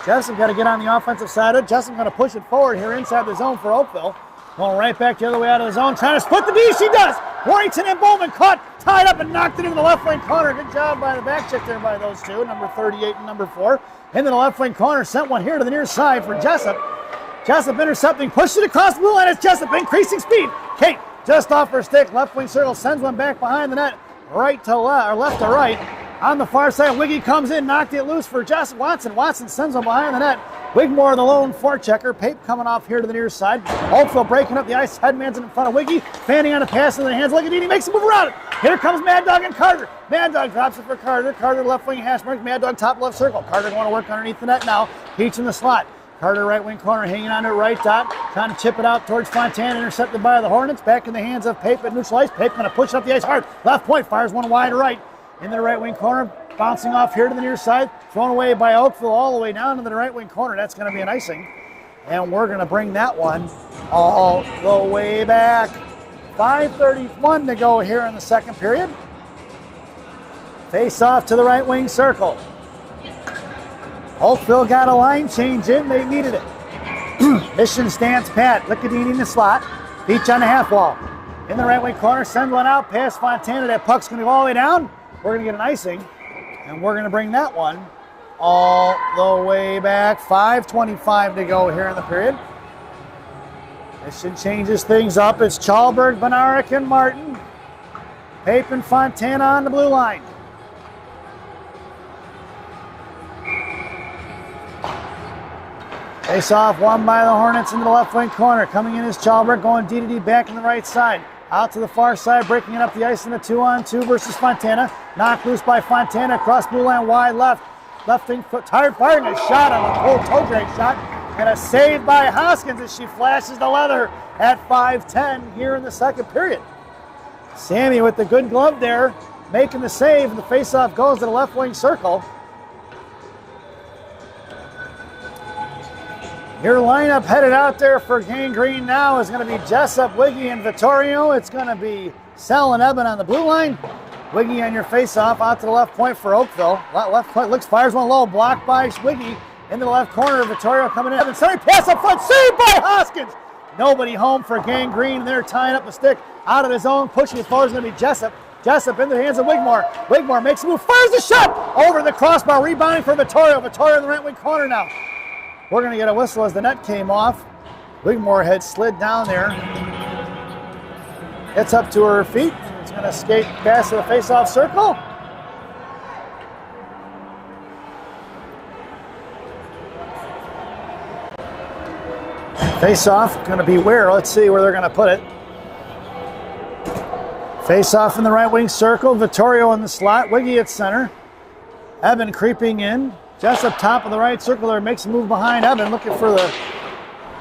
Jessup got to get on the offensive side of it. Jessup going to push it forward here inside the zone for Oakville. Going right back the other way out of the zone, trying to split the D. She does. Warrington and Bowman caught, tied up, and knocked it into the left wing corner. Good job by the back check there by those two, number 38 and number 4. Into the left wing corner, sent one here to the near side for Jessup. Jessup intercepting, pushes it across the blue line. It's Jessup increasing speed. Kate just off her stick, left wing circle, sends one back behind the net, right to left, or left to right. On the far side, Wiggy comes in, knocked it loose for Jessup. Watson sends one behind the net. Wigmore, the lone forechecker. Pape coming off here to the near side. Oakville breaking up the ice. Headman's in front of Wiggy. Fanning on a pass in the hands. Look at Dini, makes a move around it. Here comes Mad Dog and Carter. Mad Dog drops it for Carter. Carter left wing hash mark. Mad Dog top left circle. Carter going to work underneath the net now. Peach in the slot. Carter right wing corner hanging on to right dot. Trying to chip it out towards Fontana. Intercepted by the Hornets. Back in the hands of Pape at neutral ice. Pape going to push up the ice hard. Left point fires one wide right. Into the right wing corner. Bouncing off here to the near side, thrown away by Oakville all the way down to the right wing corner. That's going to be an icing. And we're going to bring that one all the way back. 5:31 to go here in the second period. Face off to the right wing circle. Oakville got a line change in. They needed it. Mission stands pat. Lickadini in the slot. Beach on the half wall. In the right wing corner, send one out past Fontana. That puck's going to go all the way down. We're going to get an icing. And we're going to bring that one all the way back. 5:25 to go here in the period. Mission changes things up. It's Chalberg, Benaric, and Martin. Pape and Fontana on the blue line. Face off won by the Hornets into the left wing corner. Coming in is Chalberg, going D-to-D back in the right side. Out to the far side, breaking it up the ice in the 2-on-2 versus Fontana. Knocked loose by Fontana, across blue line, wide left. Left wing foot, tired, firing a shot on a cold toe drag shot. And a save by Hoskins as she flashes the leather at 5:10 here in the second period. Sammy with the good glove there, making the save, and the faceoff goes to the left wing circle. Your lineup headed out there for Gangrene now is going to be Jessup, Wiggy, and Vittorio. It's going to be Sell and Eben on the blue line. Wiggy on your face-off out to the left point for Oakville. Left point looks, fires one low, blocked by Wiggy. Into the left corner, Vittorio coming in. Eben, sorry, pass up front, saved by Hoskins. Nobody home for Gangrene, and they're tying up the stick out of his own. Pushing it forward is going to be Jessup. Jessup in the hands of Wigmore. Wigmore makes a move, fires a shot over the crossbar, rebounding for Vittorio. Vittorio in the right wing corner now. We're going to get a whistle as the net came off. Wigmore had slid down there. Gets up to her feet. It's going to skate past the face-off circle. Face-off going to be where? Let's see where they're going to put it. Face-off in the right wing circle. Vittorio in the slot. Wiggy at center. Eben creeping in. Jessup top of the right circle there, makes a move behind Eben, looking for the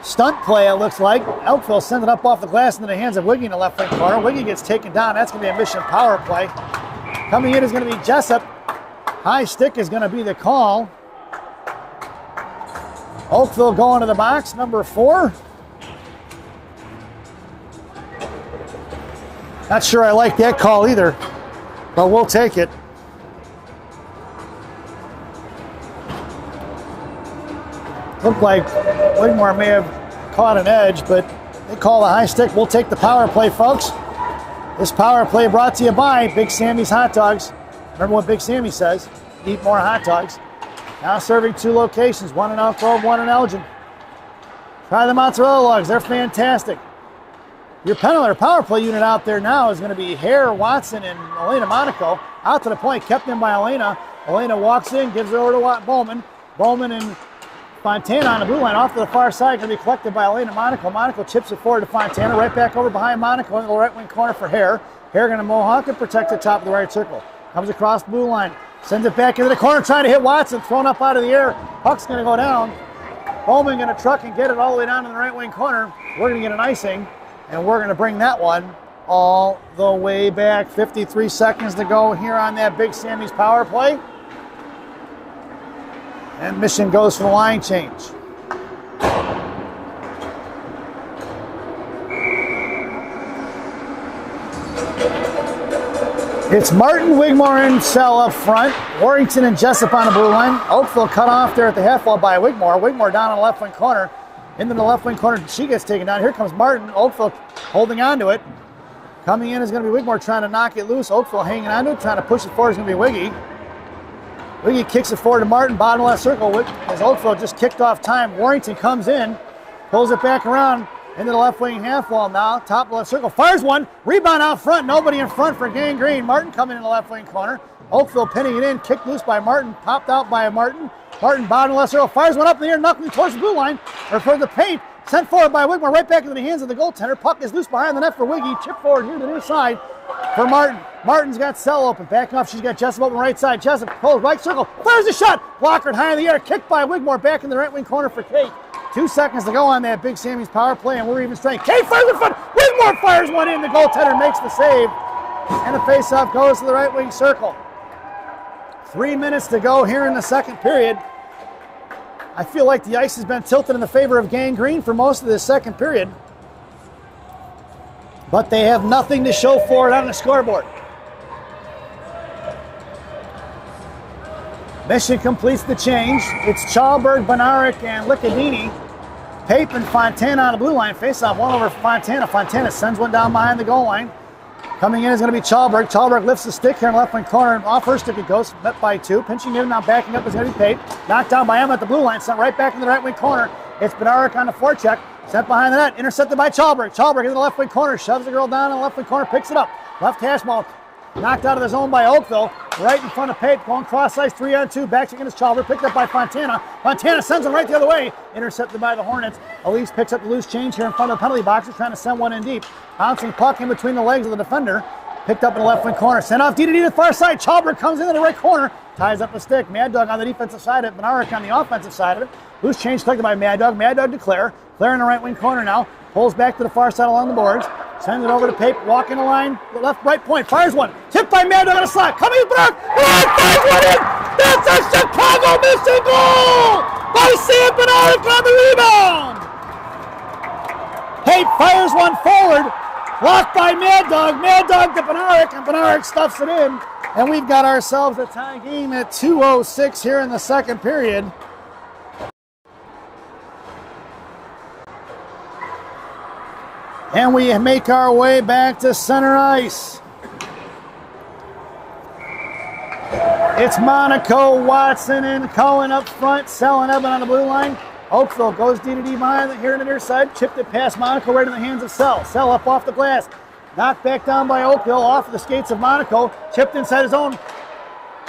stunt play, it looks like. Oakville sends it up off the glass into the hands of Wiggy in the left wing corner. Wiggy gets taken down. That's going to be a mission power play. Coming in is going to be Jessup. High stick is going to be the call. Oakville going to the box, number 4. Not sure I like that call either, but we'll take it. Looked like Wigmore may have caught an edge, but they call the high stick. We'll take the power play, folks. This power play brought to you by Big Sammy's Hot Dogs. Remember what Big Sammy says, eat more hot dogs. Now serving 2 locations, one in Elk Grove, one in Elgin. Try the mozzarella logs, they're fantastic. Your power play unit out there now is going to be Hare, Watson, and Elena Monaco. Out to the point, kept in by Elena. Elena walks in, gives it over to Bowman. Bowman and Fontana on the blue line off to the far side, going to be collected by Elena Monaco. Monaco chips it forward to Fontana, right back over behind Monaco in the right wing corner for Hare. Hare going to mohawk and protect the top of the right circle. Comes across the blue line, sends it back into the corner, trying to hit Watson, thrown up out of the air. Puck's going to go down. Bowman going to truck and get it all the way down in the right wing corner. We're going to get an icing, and we're going to bring that one all the way back. 53 seconds to go here on that Big Sammy's power play. And Mission goes for the line change. It's Martin, Wigmore, and Sell up front. Warrington and Jessup on the blue line. Oakville cut off there at the half wall by Wigmore. Wigmore down on the left wing corner. Into the left wing corner, she gets taken down. Here comes Martin. Oakville holding on to it. Coming in is going to be Wigmore trying to knock it loose. Oakville hanging on to it, trying to push it forward is going to be Wiggy. Wiggy kicks it forward to Martin, bottom left circle. As Oakville just kicked off time, Warrington comes in, pulls it back around into the left wing half wall now. Top left circle, fires one, rebound out front, nobody in front for Gangrene. Martin coming in the left wing corner. Oakville pinning it in, kicked loose by Martin, popped out by Martin. Martin, bottom left circle, fires one up in the air, knuckling towards the blue line, or for the paint. Sent forward by Wigmore, right back into the hands of the goaltender. Puck is loose behind the net for Wiggy. Chip forward here to the near side for Martin. Martin's got Sell open. Backing off, she's got Jessup open right side. Jessup pulls right circle, fires a shot. Blocker high in the air, kicked by Wigmore back in the right wing corner for Kate. 2 seconds to go on that Big Sammy's power play, and we're even strength. Kate fires in front. Wigmore fires one in. The goaltender makes the save, and the faceoff goes to the right wing circle. 3 minutes to go here in the second period. I feel like the ice has been tilted in the favor of Gangrene for most of this second period. But they have nothing to show for it on the scoreboard. Mission completes the change. It's Chalberg, Benaric, and Licadini. Pape and Fontana on the blue line. Face-off one over Fontana. Fontana sends one down behind the goal line. Coming in is going to be Chalberg. Chalberg lifts the stick here in the left wing corner. Off her stick it goes, met by two. Pinching in, now backing up is going to be Pape. Knocked down by Emma at the blue line. Sent right back in the right wing corner. It's Benaric on the forecheck. Sent behind the net. Intercepted by Chalberg. Chalberg in the left wing corner. Shoves the girl down in the left wing corner. Picks it up. Left hash ball. Knocked out of the zone by Oakville. Right in front of Pape. Going cross ice 3-on-2. Back against Chalberg. Picked up by Fontana. Fontana sends him right the other way. Intercepted by the Hornets. Elise picks up the loose change here in front of the penalty box. Trying to send one in deep. Bouncing puck in between the legs of the defender. Picked up in the left wing corner. Sent off D to the far side. Chalberg comes into the right corner. Ties up the stick. Mad Dog on the defensive side of it. Benaric on the offensive side of it. Loose change collected by Mad Dog. Mad Dog to Claire. Claire in the right wing corner now. Pulls back to the far side along the boards. Sends it over to Pape. Walking the line. Left, right point. Fires one. Tipped by Mad Dog on the slot. Coming to Benaric. Fires one in. That's a Chicago Mission goal by Sam Benaric on the rebound. Pape fires one forward. Blocked by Mad Dog. Mad Dog to Benaric, and Benaric stuffs it in. And we've got ourselves a tie game at 2:06 here in the second period. And we make our way back to center ice. It's Monaco, Watson, and Cohen up front. Sell and Evan on the blue line. Oakville goes D to D behind here to the near side. Chipped it past Monaco right in the hands of Sell. Sell up off the glass. Knocked back down by Oakville off the skates of Monaco. Chipped inside his own.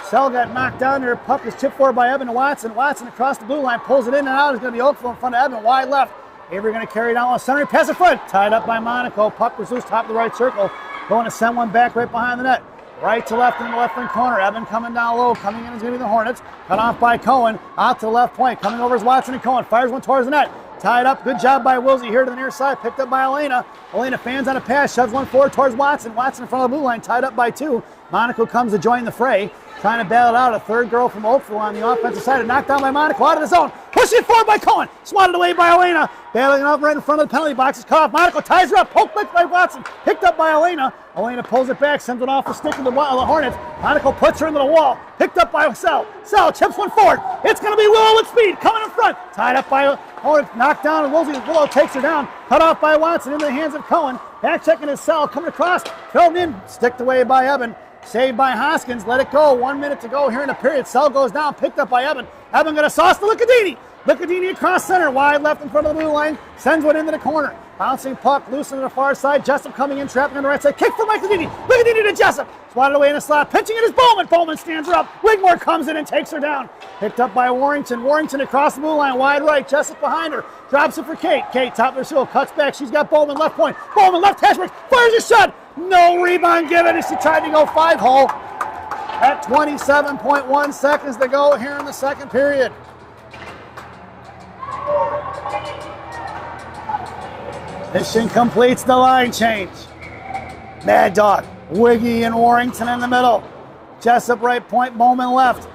Sell got knocked down there. Puck is chipped forward by Evan to Watson. Watson across the blue line. Pulls it in and out. It's going to be Oakville in front of Evan. Wide left. Avery going to carry it down on center. Pass in front. Tied up by Monaco. Puck was loose top of the right circle. Going to send one back right behind the net. Right to left in the left wing corner. Evan coming down low. Coming in is going to be the Hornets. Cut off by Cohen. Out to the left point. Coming over is Watson and Cohen. Fires one towards the net. Tied up. Good job by Wilsey here to the near side. Picked up by Elena. Elena fans on a pass. Shoves one forward towards Watson. Watson in front of the blue line. Tied up by two. Monaco comes to join the fray. Trying to battle it out. A third girl from Oakville on the offensive side. And knocked down by Monaco out of the zone. Pushing it forward by Cohen. Swatted away by Elena. Battling it up right in front of the penalty box. It's cut off. Monaco ties her up. Poke by Watson. Picked up by Elena. Elena pulls it back. Sends it off the stick of the Hornets. Monaco puts her into the wall. Picked up by Sell. Sell chips one forward. It's going to be Willow with speed. Coming in front. Tied up by Hornets. Knocked down. And Willow takes her down. Cut off by Watson into the hands of Cohen. Back checking his Sell. Coming across. Thrown in. Sticked away by Evan. Saved by Hoskins. Let it go. 1 minute to go here in the period. Sell goes down. Picked up by Evan. Evan going to sauce to Licadini. Licardini across center, wide left in front of the blue line, sends one into the corner. Bouncing puck, loose to the far side. Jessup coming in, trapping on the right side. Kick for Licardini. Licardini to Jessup. Swatted away in a slot. Pitching it is Bowman. Bowman stands her up. Wigmore comes in and takes her down. Picked up by Warrington. Warrington across the blue line, wide right. Jessup behind her. Drops it for Kate. Kate, top of her seal, cuts back. She's got Bowman left point. Bowman left hash mark. Fires a shot. No rebound given as she tried to go 5-hole. At 27.1 seconds to go here in the second period. Mission completes the line change. Mad Dog, Wiggy and Warrington in the middle. Jessup right point, Bowman left.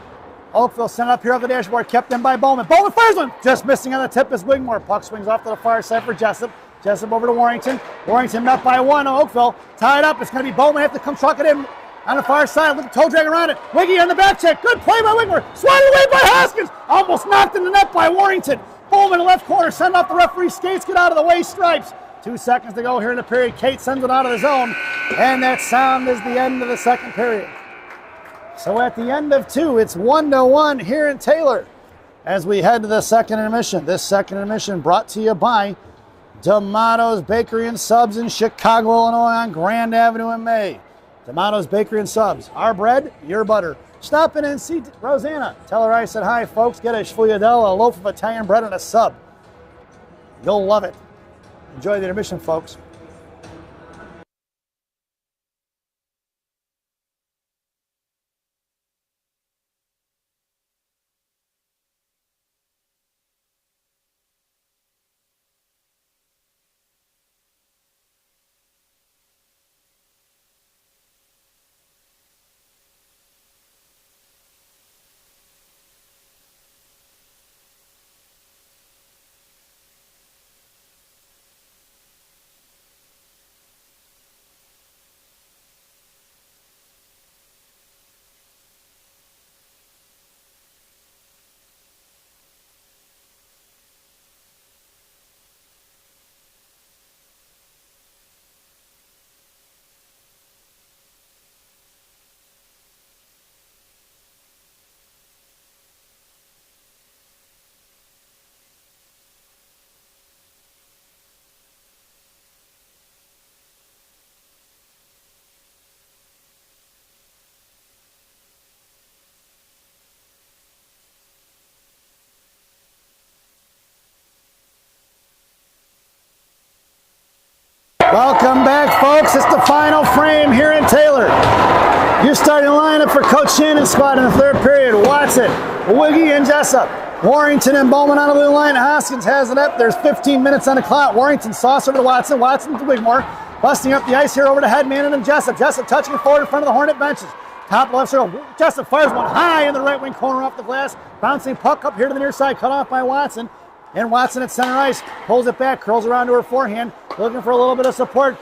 Oakville sent up here off the dashboard, kept in by Bowman. Bowman fires one, just missing on the tip is Wigmore. Puck swings off to the far side for Jessup. Jessup over to Warrington. Warrington met by one. Oakville tied up. It's going to be Bowman have to come truck it in on the far side. Look at toe drag around it. Wiggy on the back check. Good play by Wigmore. Swatted away by Hoskins. Almost knocked in the net by Warrington. Bowman left corner. Send off the referee skates. Get out of the way. Stripes. 2 seconds to go here in the period. Kate sends it out of the zone. And that sound is the end of the second period. So at the end of 2, it's 1-1 here in Taylor as we head to the second intermission. This second intermission brought to you by D'Amato's Bakery and Subs in Chicago, Illinois on Grand Avenue in May. D'Amato's Bakery and Subs. Our bread, your butter. Stop in and see Rosanna. Tell her I said hi, folks. Get a sfogliatella, a loaf of Italian bread, and a sub. You'll love it. Enjoy the intermission, folks. Welcome back, folks. It's the final frame here in Taylor. Your starting lineup for Coach Shannon's squad in the third period. Watson, Wiggy, and Jessup. Warrington and Bowman on the blue line. Hoskins has it up. There's 15 minutes on the clock. Warrington saucer to Watson. Watson to Wigmore. Busting up the ice here over to Headman and Jessup. Jessup touching it forward in front of the Hornet benches. Top left circle. Jessup fires one high in the right wing corner off the glass. Bouncing puck up here to the near side. Cut off by Watson. And Watson at center ice. Pulls it back. Curls around to her forehand. Looking for a little bit of support.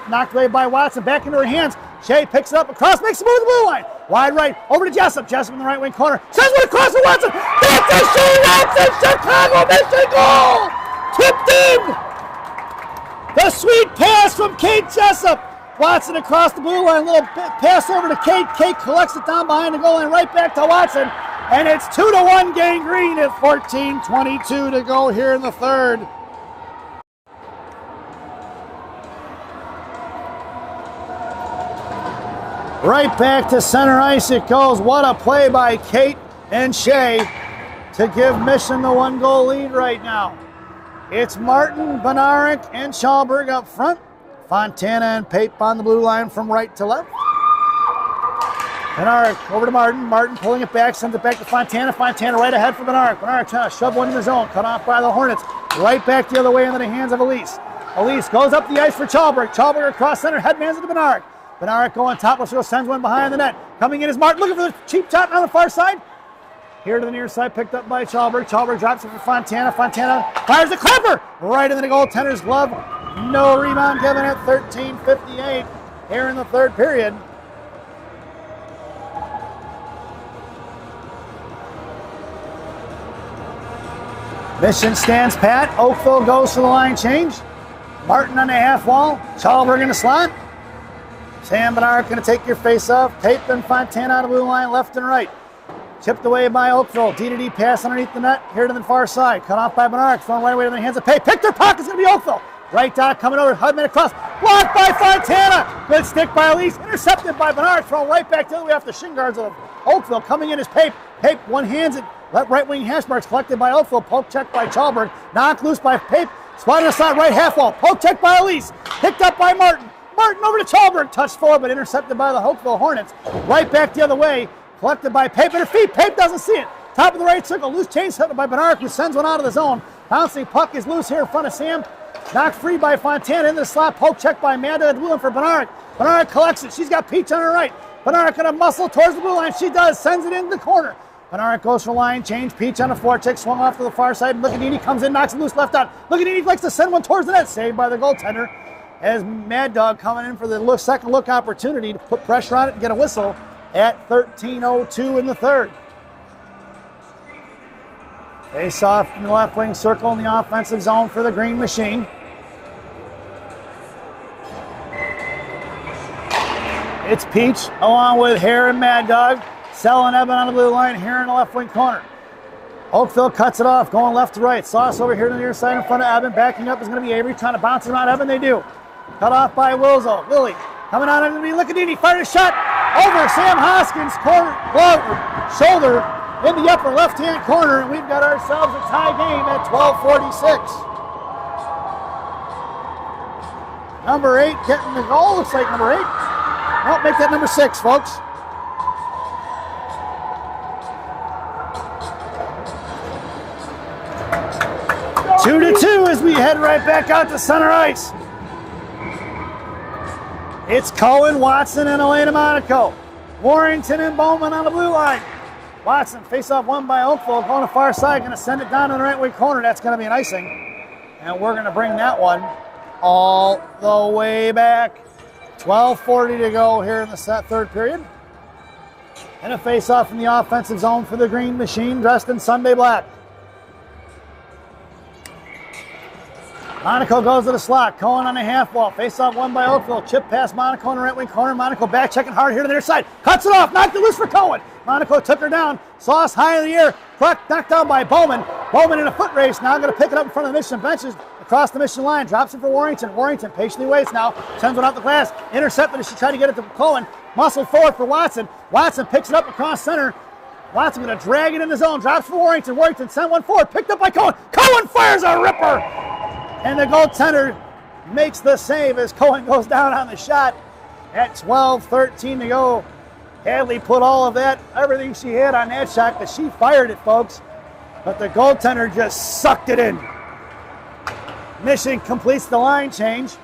Knocked away by Watson. Back into her hands. Shea picks it up across. Makes a move to the blue line. Wide right. Over to Jessup. Jessup in the right wing corner. Sends one across to Watson. That's a Shea Watson. Chicago mission goal. Tipped in. The sweet pass from Kate Jessup. Watson across the blue line. Little pass over to Kate. Kate collects it down behind the goal line. Right back to Watson. And it's 2-1 Gang Green at 14:22 to go here in the third. Right back to center ice it goes. What a play by Kate and Shea to give Mission the 1-goal lead right now. It's Martin, Benarik, and Schallberg up front. Fontana and Pape on the blue line from right to left. Benarik over to Martin. Martin pulling it back, sends it back to Fontana. Fontana right ahead for Benarik. Benarik trying to shove one in the zone. Cut off by the Hornets. Right back the other way into the hands of Elise. Elise goes up the ice for Schallberg. Schallberg across center. Headmans into Benarik. Benarik going top. Let's go. Sends one behind the net. Coming in is Martin looking for the cheap shot on the far side. Here to the near side, picked up by Schallberg. Schallberg drops it for Fontana. Fontana fires a clipper right into the goaltender's glove. No rebound given at 13:58 here in the third period. Mission stands pat. Oakville goes to the line change. Martin on the half wall. Schallberg in the slot. Sam Benarik going to take your face off. Pape and Fontana on the blue line, left and right. Chipped away by Oakville. D-to-D pass underneath the net. Here to the far side. Cut off by Bernard. Thrown right away to the hands of Pape. Picked her pocket. It's going to be Oakville. Right dot coming over. Hudman across. Blocked by Fontana. Good stick by Elise. Intercepted by Bernard. Thrown right back the other way off the shin guards of Oakville. Coming in is Pape. Pape one-hands it. Right wing hash marks collected by Oakville. Poke check by Chalberg. Knocked loose by Pape. Spotted aside right half wall. Poke check by Elise. Picked up by Martin. Martin over to Chalberg. Touched forward but intercepted by the Oakville Hornets. Right back the other way. Collected by Pape at her feet. Pape doesn't see it. Top of the right circle. Loose change set by Bernard, who sends one out of the zone. Bouncing puck is loose here in front of Sam. Knocked free by Fontana into the slot. Poke check by Amanda at the blue line for Bernard. Bernard collects it. She's got Peach on her right. Bernard going to muscle towards the blue line. She does. Sends it into the corner. Bernard goes for line change. Peach on a forecheck. Swung off to the far side. Lucadini comes in. Knocks it loose left out. Lucadini likes to send one towards the net. Saved by the goaltender. As Mad Dog coming in for the second look opportunity to put pressure on it and get a whistle at 13:02 in the third. Face off in the left wing circle in the offensive zone for the Green Machine. It's Peach along with Hare and Mad Dog. Selling Eben on the blue line here in the left wing corner. Oakville cuts it off, going left to right. Sauce over here to the near side in front of Eben. Backing up is going to be Avery, trying to bounce around Eben. They do. Cut off by Wilzo. Willie coming out into the Lucadini. Fired a shot over Sam Hoskins. Corner, glove, shoulder in the upper left-hand corner. And we've got ourselves a tie game at 12:46. Number 8 getting the goal. Looks like number 8. Well, make that number 6, folks. Two to two as we head right back out to center ice. It's Cohen, Watson, and Elena Monaco. Warrington and Bowman on the blue line. Watson, face-off won by Oakville, going to far side, going to send it down to the right wing corner. That's going to be an icing. And we're going to bring that one all the way back. 12:40 to go here in the third period. And a face-off in the offensive zone for the Green Machine, dressed in Sunday black. Monaco goes to the slot. Cohen on the half wall. Face-off won by Oakville. Chip past Monaco in the right wing corner. Monaco back checking hard here to the near side. Cuts it off. Knocked it loose for Cohen. Monaco took her down. Sauce high in the air. Puck knocked down by Bowman. Bowman in a foot race. Now going to pick it up in front of the Mission benches. Across the Mission line. Drops it for Warrington. Warrington patiently waits now. Sends one out the glass. Intercepted as she tried to get it to Cohen. Muscled forward for Watson. Watson picks it up across center. Watson going to drag it in the zone. Drops for Warrington. Warrington sent one forward. Picked up by Cohen. Cohen fires a ripper. And the goaltender makes the save as Cohen goes down on the shot at 12:13 to go. Hadley put all of that, everything she had on that shot, because she fired it, folks. But the goaltender just sucked it in. Mission completes the line change.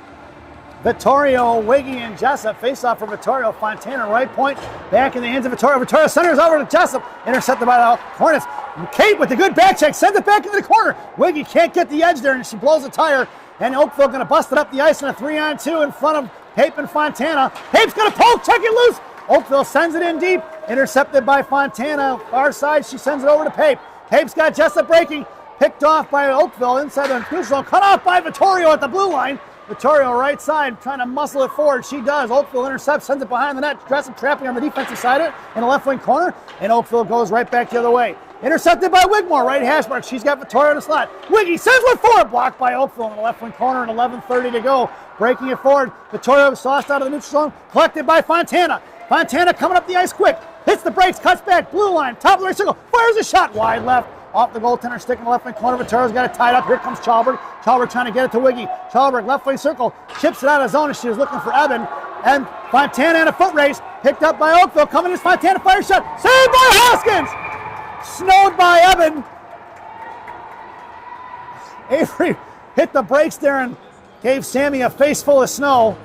Vittorio, Wiggy, and Jessup face off for Vittorio. Fontana, right point, back in the hands of Vittorio. Vittorio centers over to Jessup, intercepted by the Hornets. Kate with the good back check, sends it back into the corner. Wiggy can't get the edge there, and she blows a tire. And Oakville going to bust it up the ice in a 3-on-2 in front of Pape and Fontana. Pape's going to poke, check it loose. Oakville sends it in deep, intercepted by Fontana. Far side, she sends it over to Pape. Pape's got Jessup breaking, picked off by Oakville inside the neutral zone, cut off by Vittorio at the blue line. Vittorio right side trying to muscle it forward. She does. Oakville intercepts, sends it behind the net. Jessup trapping on the defensive side of it in the left wing corner. And Oakville goes right back the other way. Intercepted by Wigmore, right hash mark. She's got Vittorio in the slot. Wiggy sends one forward. Blocked by Oakville in the left wing corner and 11:30 to go. Breaking it forward. Vittorio sauced out of the neutral zone. Collected by Fontana. Fontana coming up the ice quick. Hits the brakes, cuts back. Blue line, top of the right circle. Fires a shot wide left. Off the goaltender, stick in the left wing corner. Vittorio's got it tied up. Here comes Chalberg. Chalberg trying to get it to Wiggy. Chalberg, left wing circle, chips it out of zone as she was looking for Eben. And Fontana in a foot race, picked up by Oakville. Coming is Fontana, fire shot. Saved by Hoskins! Snowed by Eben. Avery hit the brakes there and gave Sammy a face full of snow.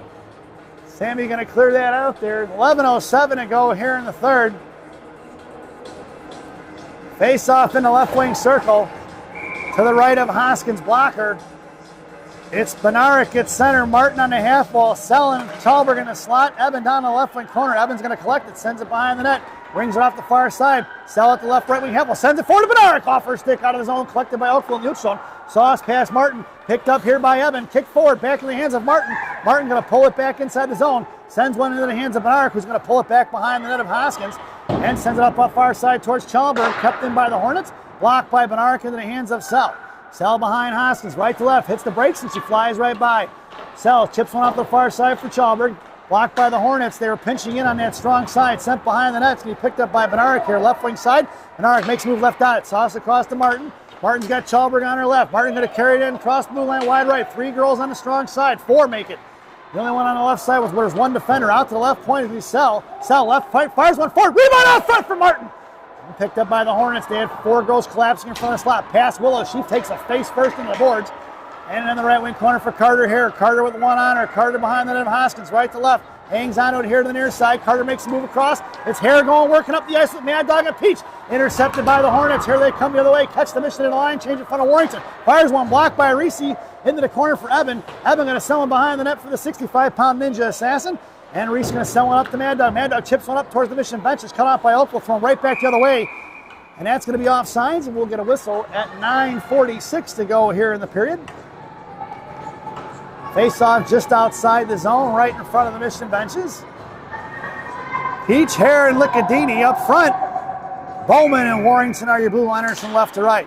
Sammy going to clear that out there. 11:07 to go here in the third. Face off in the left wing circle to the right of Hoskins' blocker. It's Benarik at center. Martin on the half wall. Selling Chalberg in the slot. Eben down the left wing corner. Eben's going to collect it. Sends it behind the net. Brings it off the far side. Sell at the left right wing half wall. Sends it forward to Benarik. Off her stick out of the zone. Collected by Oakville in the neutral zone. Sauce past Martin. Picked up here by Eben. Kicked forward. Back in the hands of Martin. Martin going to pull it back inside the zone. Sends one into the hands of Benarik, who's going to pull it back behind the net of Hoskins. and sends it up off far side towards Chalberg, kept in by the Hornets, blocked by Benark into the hands of Sell. Sell behind Hoskins, right to left, hits the brakes and she flies right by. Sell chips one off the far side for Chalberg, blocked by the Hornets. They were pinching in on that strong side, sent behind the nets, and he picked up by Benark here, left wing side. Benark makes a move left out, toss across to Martin. Martin's got Chalberg on her left. Martin going to carry it in, cross blue line, wide right. 3 girls on the strong side, 4 make it. The only one on the left side was where there's 1 defender. Out to the left point is Sell. Sell left, fires one forward. Rebound out front for Martin. And picked up by the Hornets. They had 4 girls collapsing in front of the slot. Pass Willow. She takes a face first into the boards. And in the right wing corner for Carter here. Carter with 1 on her. Carter behind the net of Hoskins, right to left. Hangs on to it here to the near side. Carter makes a move across. It's Hare going, working up the ice with Mad Dog and Peach. Intercepted by the Hornets. Here they come the other way. Catch the mission in the line. Change in front of Warrington. Fires one, blocked by Reese. Into the corner for Evan. Evan going to sell one behind the net for the 65-pound Ninja Assassin. And Reese going to sell one up to Mad Dog. Mad Dog chips one up towards the mission bench. It's cut off by Oakville. Thrown right back the other way. And that's going to be offsides. And we'll get a whistle at 9:46 to go here in the period. Face-off just outside the zone, right in front of the mission benches. Peach, Hare, and Licadini up front. Bowman and Warrington are your blue liners from left to right.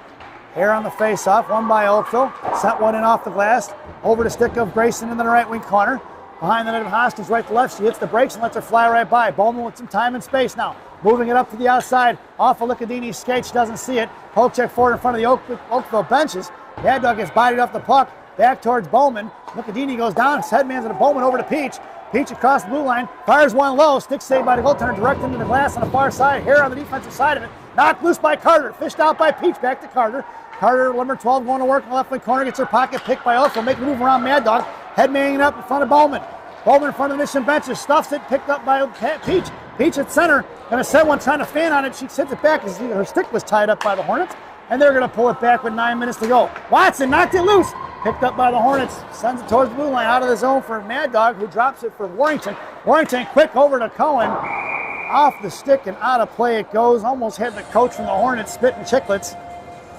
Hare on the face-off, one by Oakville. Sent one in off the glass. Over the stick of Grayson into the right wing corner. Behind the net of Hoskins, right to left. She hits the brakes and lets her fly right by. Bowman with some time and space now. Moving it up to the outside. Off of Licadini's skate. She doesn't see it. Poke check forward in front of the Oakville benches. Mad Dog gets bodied off the puck. Back towards Bowman. Licadini goes down. Headman's at Bowman over to Peach. Peach across the blue line. Fires one low. Stick saved by the goaltender. Direct into the glass on the far side. Hare on the defensive side of it. Knocked loose by Carter. Fished out by Peach. Back to Carter. Carter, number 12, going to work in the left wing corner. Gets her pocket picked by Oakville. Making a move around Mad Dog. Headmanning up in front of Bowman. Bowman in front of the mission benches. Stuffs it. Picked up by Peach. Peach at center. Going to set one. Trying to fan on it. She sends it back as her stick was tied up by the Hornets. And they're going to pull it back with 9 minutes to go. Watson knocked it loose. Picked up by the Hornets. Sends it towards the blue line. Out of the zone for Mad Dog, who drops it for Warrington. Warrington quick over to Cohen. Off the stick and out of play it goes. Almost had the coach from the Hornets spitting chiclets.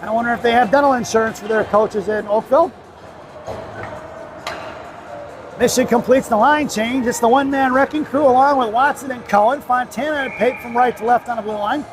I wonder if they have dental insurance for their coaches in Oakville. Mission completes the line change. It's the one-man wrecking crew along with Watson and Cohen. Fontana and Pape from right to left on the blue line.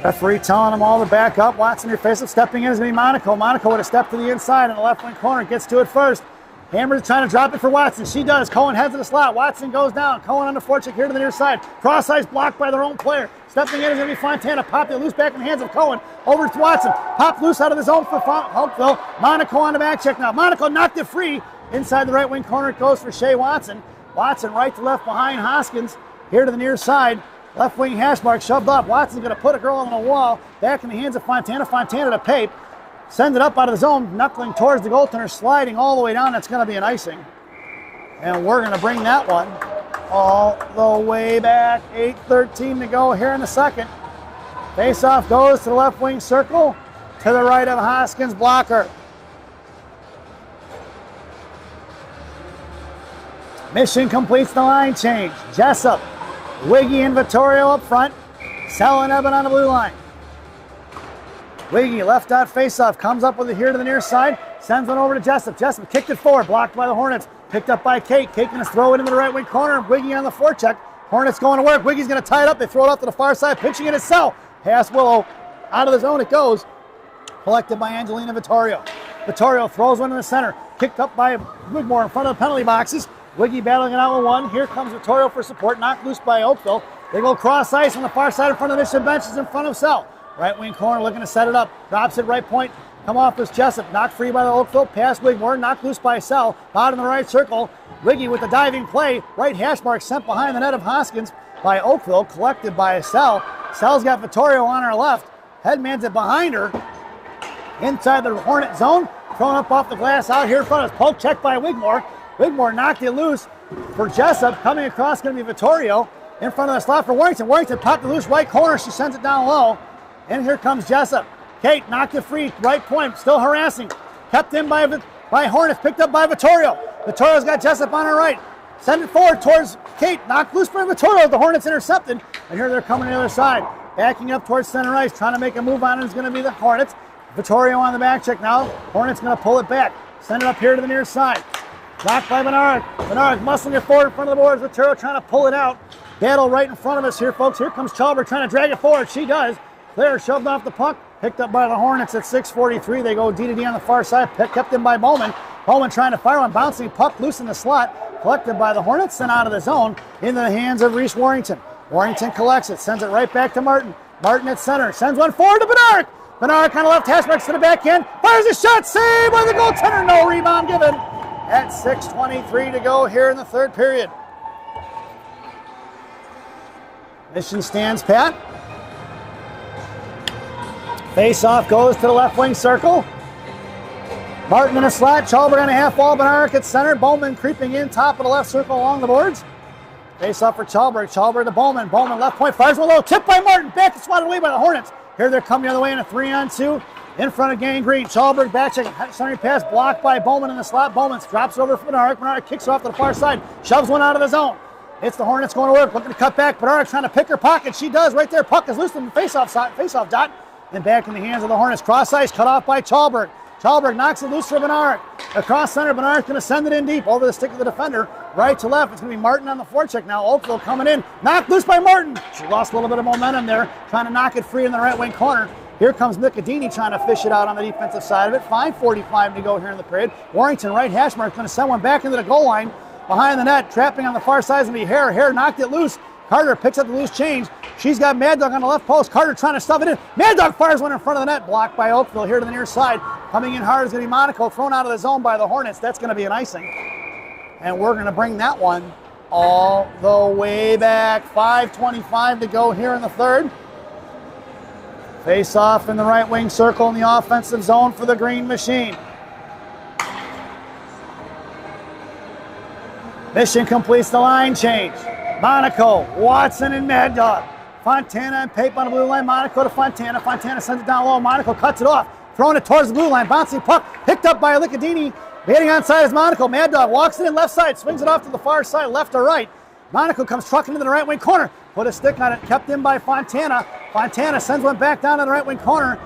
Referee telling them all to back up. Watson, your face-up, stepping in is going to be Monaco. Monaco with a step to the inside in the left wing corner. Gets to it first. Hammer's trying to drop it for Watson. She does. Cohen heads to the slot. Watson goes down. Cohen on the forecheck here to the near side. Cross ice blocked by their own player. Stepping in is going to be Fontana. Popped it loose back in the hands of Cohen. Over to Watson. Popped loose out of the zone for Oakville. Monaco on the back check now. Monaco knocked it free. Inside the right wing corner it goes for Shea Watson. Watson right to left behind Hoskins. Here to the near side. Left wing hash mark shoved up. Watson's going to put a girl on the wall. Back in the hands of Fontana. Fontana to Pape. Sends it up out of the zone. Knuckling towards the goaltender. Sliding all the way down. That's going to be an icing. And we're going to bring that one all the way back. 8:13 to go here in the second. Face-off goes to the left wing circle. To the right of Hoskins. Blocker. Mission completes the line change. Jessup. Wiggy and Vittorio up front. Sell and Evan on the blue line. Wiggy left out face-off. Comes up with it here to the near side. Sends one over to Jessup. Jessup kicked it forward. Blocked by the Hornets. Picked up by Kate. Kate going to throw it into the right wing corner. Wiggy on the forecheck. Hornets going to work. Wiggy's going to tie it up. They throw it off to the far side. Pitching it as Sell. Pass Willow. Out of the zone it goes. Collected by Angelina Vittorio. Vittorio throws one in the center. Kicked up by Wigmore in front of the penalty boxes. Wiggy battling it out with one. Here comes Vittorio for support. Knocked loose by Oakville. They go cross ice on the far side in front of the mission benches in front of Sell. Right wing corner looking to set it up. Drops it right point. Come off as Jessup. Knocked free by the Oakville. Pass Wigmore. Knocked loose by Sell. Bottom of the right circle. Wiggy with the diving play. Right hash mark sent behind the net of Hoskins by Oakville. Collected by Sell. Sell's got Vittorio on her left. Headman's it behind her. Inside the Hornet zone. Thrown up off the glass out here in front of us. Poke check by Wigmore. Wigmore knocked it loose for Jessup. Coming across going to be Vittorio. In front of the slot for Warrington. Warrington popped it loose right corner. She sends it down low. And here comes Jessup. Kate knocked it free. Right point. Still harassing. Kept in by Hornets. Picked up by Vittorio. Vittorio's got Jessup on her right. Send it forward towards Kate. Knocked loose by Vittorio. The Hornets intercepted. And here they're coming to the other side. Backing up towards center ice. Trying to make a move on it is going to be the Hornets. Vittorio on the back check now. Hornets going to pull it back. Send it up here to the near side. Blocked by Bernard. Bernard muscling it forward in front of the boards. Vituro trying to pull it out. Battle right in front of us here, folks. Here comes Chalberg trying to drag it forward. She does. Claire shoved off the puck. Picked up by the Hornets at 6:43. They go D-to-D on the far side. Kept in by Bowman. Bowman trying to fire one. Bouncing puck loose in the slot. Collected by the Hornets. Sent out of the zone into the hands of Reese Warrington. Warrington collects it. Sends it right back to Martin. Martin at center. Sends one forward to Bernard. Bernard kind of left. Hasbrook to the backhand. Fires a shot. Saved by the goaltender. No rebound given. At 6:23 to go here in the third period. Mission stands pat. Face-off goes to the left wing circle. Martin in a slot. Chalberg on a half wall. Bernard at center. Bowman creeping in top of the left circle along the boards. Face-off for Chalberg. Chalberg to Bowman. Bowman left point. Fires one low. Tipped by Martin. Back and swatted away by the Hornets. Here they're coming the other way in a 3-on-2. In front of Gangrene. Chalberg back check. Centering pass blocked by Bowman in the slot. Bowman drops over for Bernard. Bernard kicks it off to the far side. Shoves one out of the zone. It's the Hornets going to work. Looking to cut back. Bernard trying to pick her pocket. She does right there. Puck is loose in the face-off dot. And back in the hands of the Hornets. Cross ice cut off by Chalberg. Chalberg knocks it loose for Bernard. Across center, Bernard's going to send it in deep over the stick of the defender. Right to left. It's going to be Martin on the forecheck now. Oakville coming in. Knocked loose by Martin. She lost a little bit of momentum there. Trying to knock it free in the right wing corner. Here comes Nicodini trying to fish it out on the defensive side of it. 5:45 to go here in the period. Warrington right hash mark going to send one back into the goal line. Behind the net. Trapping on the far side is going to be Hare. Hare knocked it loose. Carter picks up the loose change. She's got Mad Dog on the left post. Carter trying to stuff it in. Mad Dog fires one in front of the net. Blocked by Oakville here to the near side. Coming in hard is going to be Monaco. Thrown out of the zone by the Hornets. That's going to be an icing. And we're going to bring that one all the way back. 5:25 to go here in the third. Face off in the right wing circle in the offensive zone for the Green Machine. Mission completes the line change. Monaco, Watson, and Mad Dog. Fontana and Pape on the blue line. Monaco to Fontana. Fontana sends it down low. Monaco cuts it off. Throwing it towards the blue line. Bouncing puck. Picked up by Licadini. Batting onside is Monaco. Mad Dog walks it in left side. Swings it off to the far side, left or right. Monaco comes trucking into the right wing corner. Put a stick on it. Kept in by Fontana. Fontana sends one back down to the right wing corner.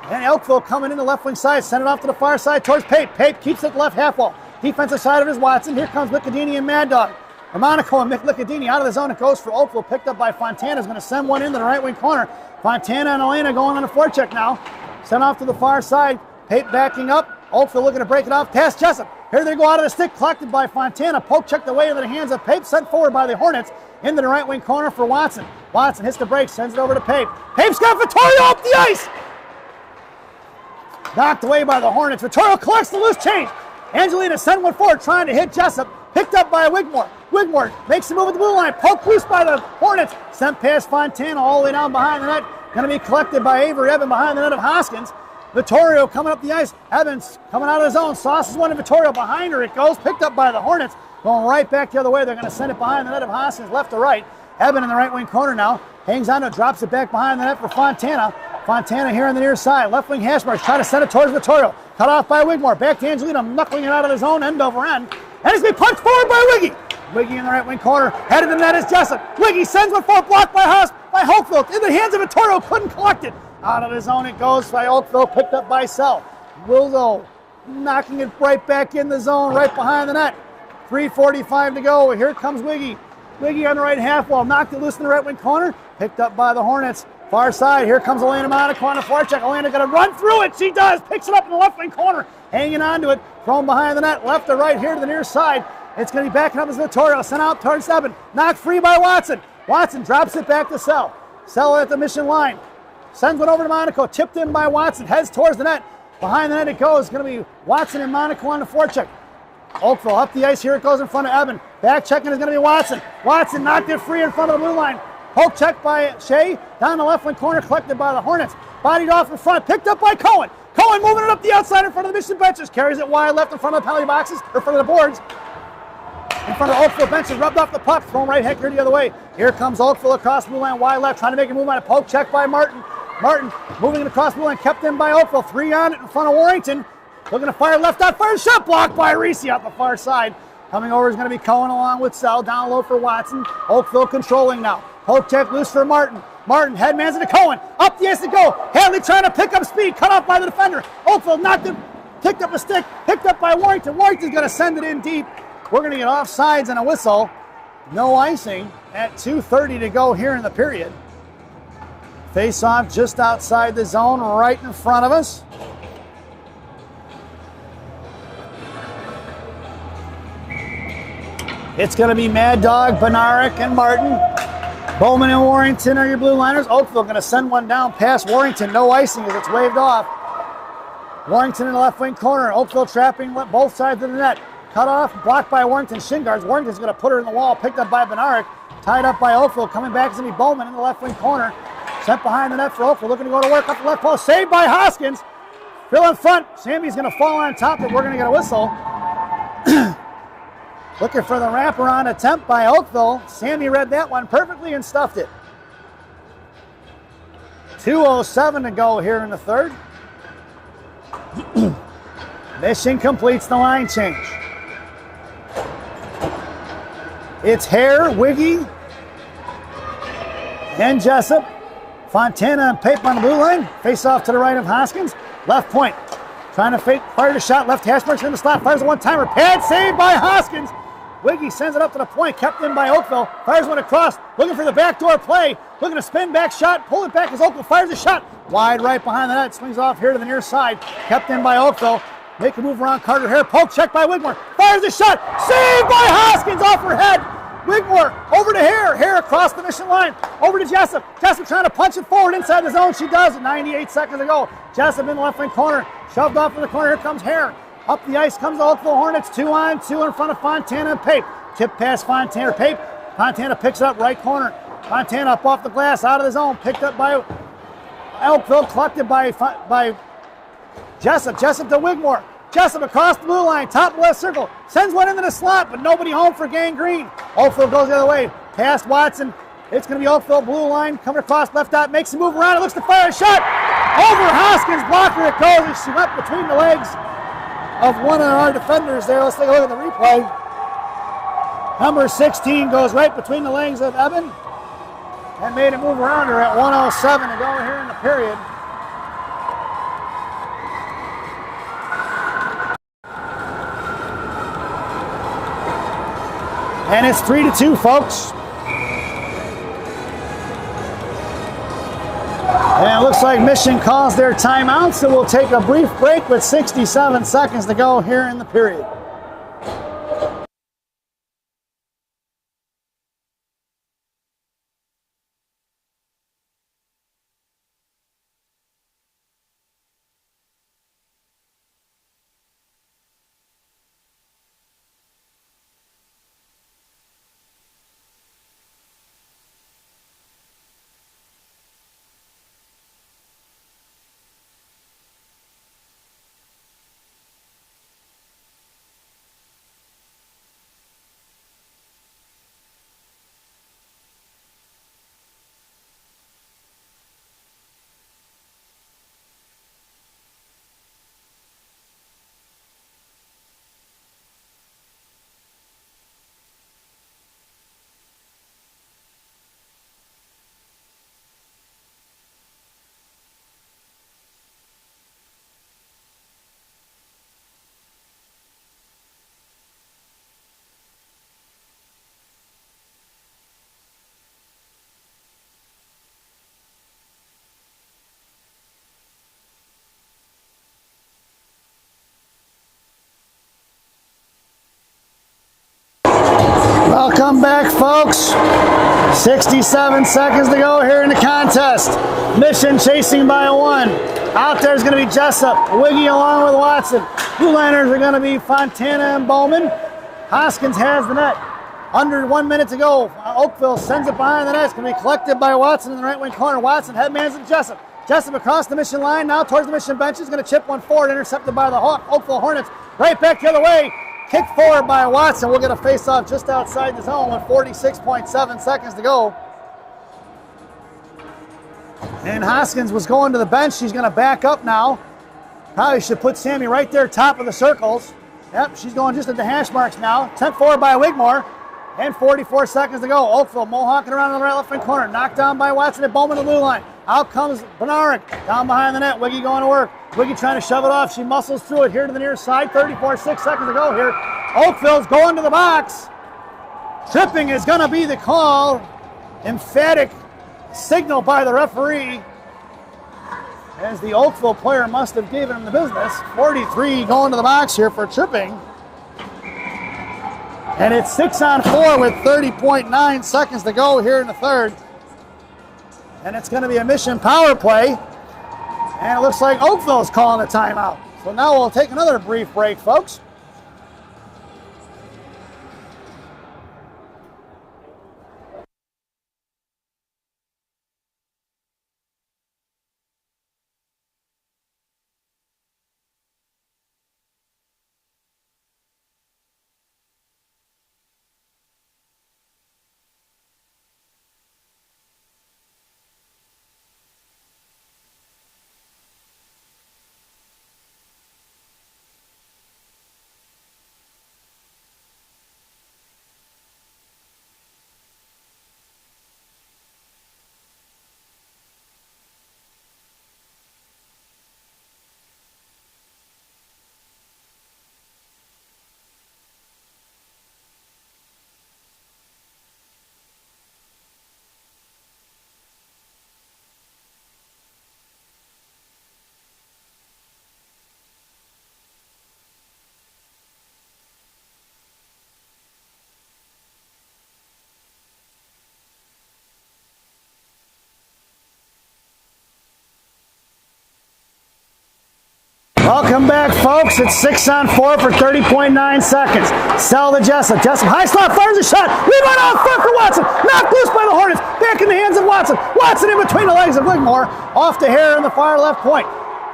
And Oakville coming in the left wing side. Send it off to the far side towards Pape. Pape keeps it left half wall. Defensive side of his Watson. Here comes Licadini and Mad Dog. Monaco and Licadini out of the zone. It goes for Oakville. Picked up by Fontana. Is going to send one into the right wing corner. Fontana and Elena going on a forecheck now. Sent off to the far side. Pape backing up. Oakville looking to break it off. Pass Jessup. Here they go out of the stick. Collected by Fontana. Poke checked away into the hands of Pape. Sent forward by the Hornets. Into the right wing corner for Watson. Watson hits the break. Sends it over to Pape. Pape's got Vittorio up the ice. Knocked away by the Hornets. Vittorio collects the loose change. Angelina sent one forward trying to hit Jessup. Picked up by Wigmore. Wigmore makes the move at the blue line. Poke loose by the Hornets. Sent past Fontana all the way down behind the net. Going to be collected by Avery Evan behind the net of Hoskins. Vittorio coming up the ice. Evans coming out of his zone. Sauces one to Vittorio. Behind her it goes. Picked up by the Hornets. Going right back the other way. They're going to send it behind the net of Hoskins left to right. Evan in the right wing corner now. Hangs on to it. Drops it back behind the net for Fontana. Fontana here on the near side. Left wing hash marks. Trying to send it towards Vittorio. Cut off by Wigmore. Back to Angelina. Knuckling it out of the zone. End over end. And it's been punched forward by Wiggy. Wiggy in the right wing corner. Headed to the net is Jessup. Wiggy sends one forward. Blocked by Oakville. In the hands of Vittorio. Couldn't collect it. Out of the zone it goes by Oakville. Picked up by Sell. Wildo knocking it right back in the zone. Right behind the net. 3:45 to go. Here comes Wiggy. Wiggy on the right half wall. Knocked it loose in the right wing corner. Picked up by the Hornets. Far side. Here comes Elena Monaco on the forecheck. Elena going to run through it. She does. Picks it up in the left wing corner. Hanging on to it. Thrown behind the net. Left to right here to the near side. It's going to be backing up as Vittorio. Sent out towards Evan. Knocked free by Watson. Watson drops it back to Sell. Sell at the mission line. Sends one over to Monaco. Tipped in by Watson. Heads towards the net. Behind the net it goes. It's going to be Watson and Monaco on the forecheck. Oakville up the ice. Here it goes in front of Evan. Back checking is going to be Watson. Watson knocked it free in front of the blue line. Poke check by Shea. Down the left wing corner. Collected by the Hornets. Bodied off in front. Picked up by Cohen. Cohen moving it up the outside in front of the mission benches. Carries it wide left in front of the penalty boxes. Or in front of the boards. In front of the Oakville benches. Rubbed off the puck. Thrown right heck here the other way. Here comes Oakville across the blue line. Wide left. Trying to make a move on a poke check by Martin. Martin moving it across the blue line. Kept in by Oakville. 3 on it in front of Warrington. Looking to fire left out. Fire shot blocked by Reese out the far side. Coming over is going to be Cohen along with Sell. Down low for Watson. Oakville controlling now. Poke check loose for Martin. Martin headmans into Cohen. Up the ice to go. Hadley trying to pick up speed. Cut off by the defender. Oakville knocked it Picked up a stick. Picked up by Warrington. Warrington's going to send it in deep. We're going to get offsides and a whistle. No icing at 2:30 to go here in the period. Face off just outside the zone, right in front of us. It's going to be Mad Dog, Benaric, and Martin. Bowman and Warrington are your blue liners. Oakville going to send one down past Warrington. No icing as it's waved off. Warrington in the left wing corner. Oakville trapping both sides of the net. Cut off, blocked by Warrington shin guards. Warrington's going to put her in the wall. Picked up by Benaric. Tied up by Oakville. Coming back is going to be Bowman in the left wing corner. Sent behind the net for Oakville. Looking to go to work up the left post. Saved by Hoskins. Still in front. Sammy's going to fall on top, but we're going to get a whistle. Looking for the wraparound attempt by Oakville. Sammy read that one perfectly and stuffed it. 2:07 to go here in the third. Mission completes the line change. It's Hare, Wiggy, and Jessup. Fontana and Pape on the blue line. Face off to the right of Hoskins. Left point. Trying to fire the shot. Left hash marks in the slot. Fires a one-timer. Pad saved by Hoskins. Wiggy sends it up to the point. Kept in by Oakville. Fires one across. Looking for the backdoor play. Looking to spin back shot. Pull it back as Oakville fires a shot. Wide right behind the net. Swings off here to the near side. Kept in by Oakville. Make a move around Carter Hare. Poke check by Wigmore. Fires a shot. Saved by Hoskins off her head. Wigmore over to Hare. Hare across the mission line. Over to Jessup. Jessup trying to punch it forward inside the zone. She does it. 98 seconds to go. Jessup in the left wing corner. Shoved off in the corner. Here comes Hare. Up the ice comes the Oakville Hornets. 2-on-2 in front of Fontana and Pape. Tip pass Fontana. Pape. Fontana picks it up right corner. Fontana up off the glass. Out of the zone. Picked up by Oakville. Collected by Jessup. Jessup to Wigmore. Jessup across the blue line, top left circle, sends one into the slot, but nobody home for Gangrene. Oakville goes the other way, past Watson. It's going to be Oakville blue line, coming across left dot, makes a move around, it looks to fire a shot. Over Hoskins, blocker it goes, and she went between the legs of one of our defenders there. Let's take a look at the replay. Number 16 goes right between the legs of Eben and made a move around her at 1:07 to go here in the period. And it's 3-2, folks. And it looks like Mission calls their timeout, so we'll take a brief break with 67 seconds to go here in the period. Welcome back, folks. 67 seconds to go here in the contest. Mission chasing by a one. Out there is going to be Jessup, Wiggy along with Watson. Blue liners are going to be Fontana and Bowman. Hoskins has the net. Under 1 minute to go. Oakville sends it behind the net. It's going to be collected by Watson in the right wing corner. Watson headmans to Jessup. Jessup across the Mission line, now towards the Mission bench. He's going to chip one forward, intercepted by the Oakville Hornets. Right back the other way. Kick forward by Watson. We'll get a face-off just outside the zone with 46.7 seconds to go. And Hoskins was going to the bench. She's going to back up now. Probably should put Sammy right there, top of the circles. Yep, she's going just at the hash marks now. 10 forward by Wigmore. And 44 seconds to go. Oakville mohawking around in the right left wing corner. Knocked down by Watson at Bowman, the blue line. Out comes Benaric, down behind the net. Wiggy going to work. Wiggy trying to shove it off. She muscles through it here to the near side. 6 seconds to go here. Oakville's going to the box. Tripping is going to be the call. Emphatic signal by the referee, as the Oakville player must have given him the business. 43 going to the box here for tripping. And it's 6-on-4 with 30.9 seconds to go here in the third. And it's going to be a mission power play. And it looks like Oakville's calling a timeout. So now we'll take another brief break, folks. Welcome back, folks. It's 6-on-4 for 30.9 seconds. Sell to Jessup. Jessup, high slot, fires a shot. Rebound out front for Watson. Knocked loose by the Hornets. Back in the hands of Watson. Watson in between the legs of Wigmore. Off to Hare in the far left point.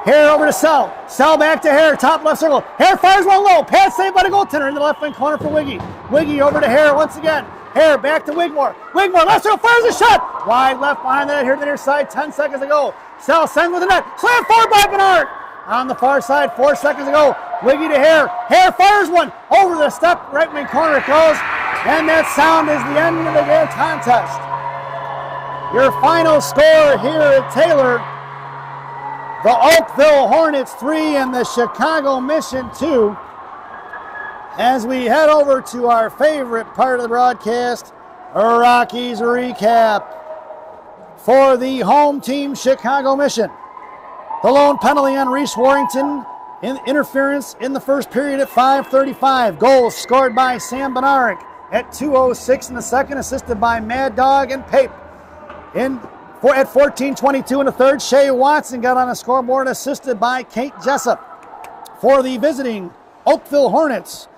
Hare over to Sell. Sell back to Hare. Top left circle. Hare fires one low. Pass saved by the goaltender in the left wing corner for Wiggy. Wiggy over to Hare once again. Hare back to Wigmore. Wigmore left circle, fires a shot. Wide left behind the net here to the near side. 10 seconds to go. Sell sends with the net. Slam forward by Bernard. On the far side, 4 seconds to go. Wiggy to Hare. Hare fires one. Over the step, right wing corner it goes. And that sound is the end of the game contest. Your final score here at Taylor, the Oakville Hornets 3 and the Chicago Mission 2. As we head over to our favorite part of the broadcast, a Rockies recap for the home team, Chicago Mission. The lone penalty on Reese Warrington, interference in the first period at 5:35. Goals scored by Sam Benaric at 2:06 in the second, assisted by Mad Dog and Pape. At 14:22 in the third, Shea Watson got on a scoreboard, assisted by Kate Jessup. For the visiting Oakville Hornets,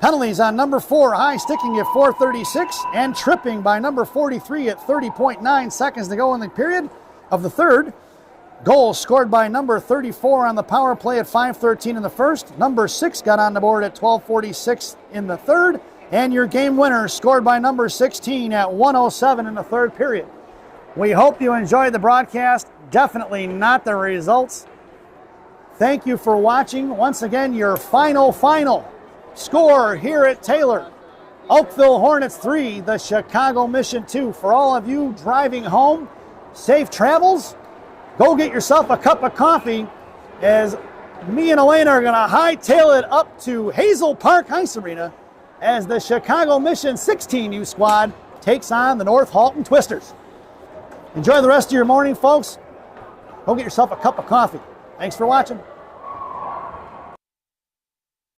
penalties on number 4, high sticking at 4:36, and tripping by number 43 at 30.9 seconds to go in the period of the third. Goals scored by number 34 on the power play at 5:13 in the first. Number 6 got on the board at 12:46 in the third. And your game winner scored by number 16 at 1:07 in the third period. We hope you enjoyed the broadcast. Definitely not the results. Thank you for watching. Once again, your final score here at Taylor. Oakville Hornets 3, the Chicago Mission 2. For all of you driving home, safe travels. Go get yourself a cup of coffee, as me and Elena are going to hightail it up to Hazel Park Ice Arena as the Chicago Mission 16U squad takes on the North Halton Twisters. Enjoy the rest of your morning, folks. Go get yourself a cup of coffee. Thanks for watching.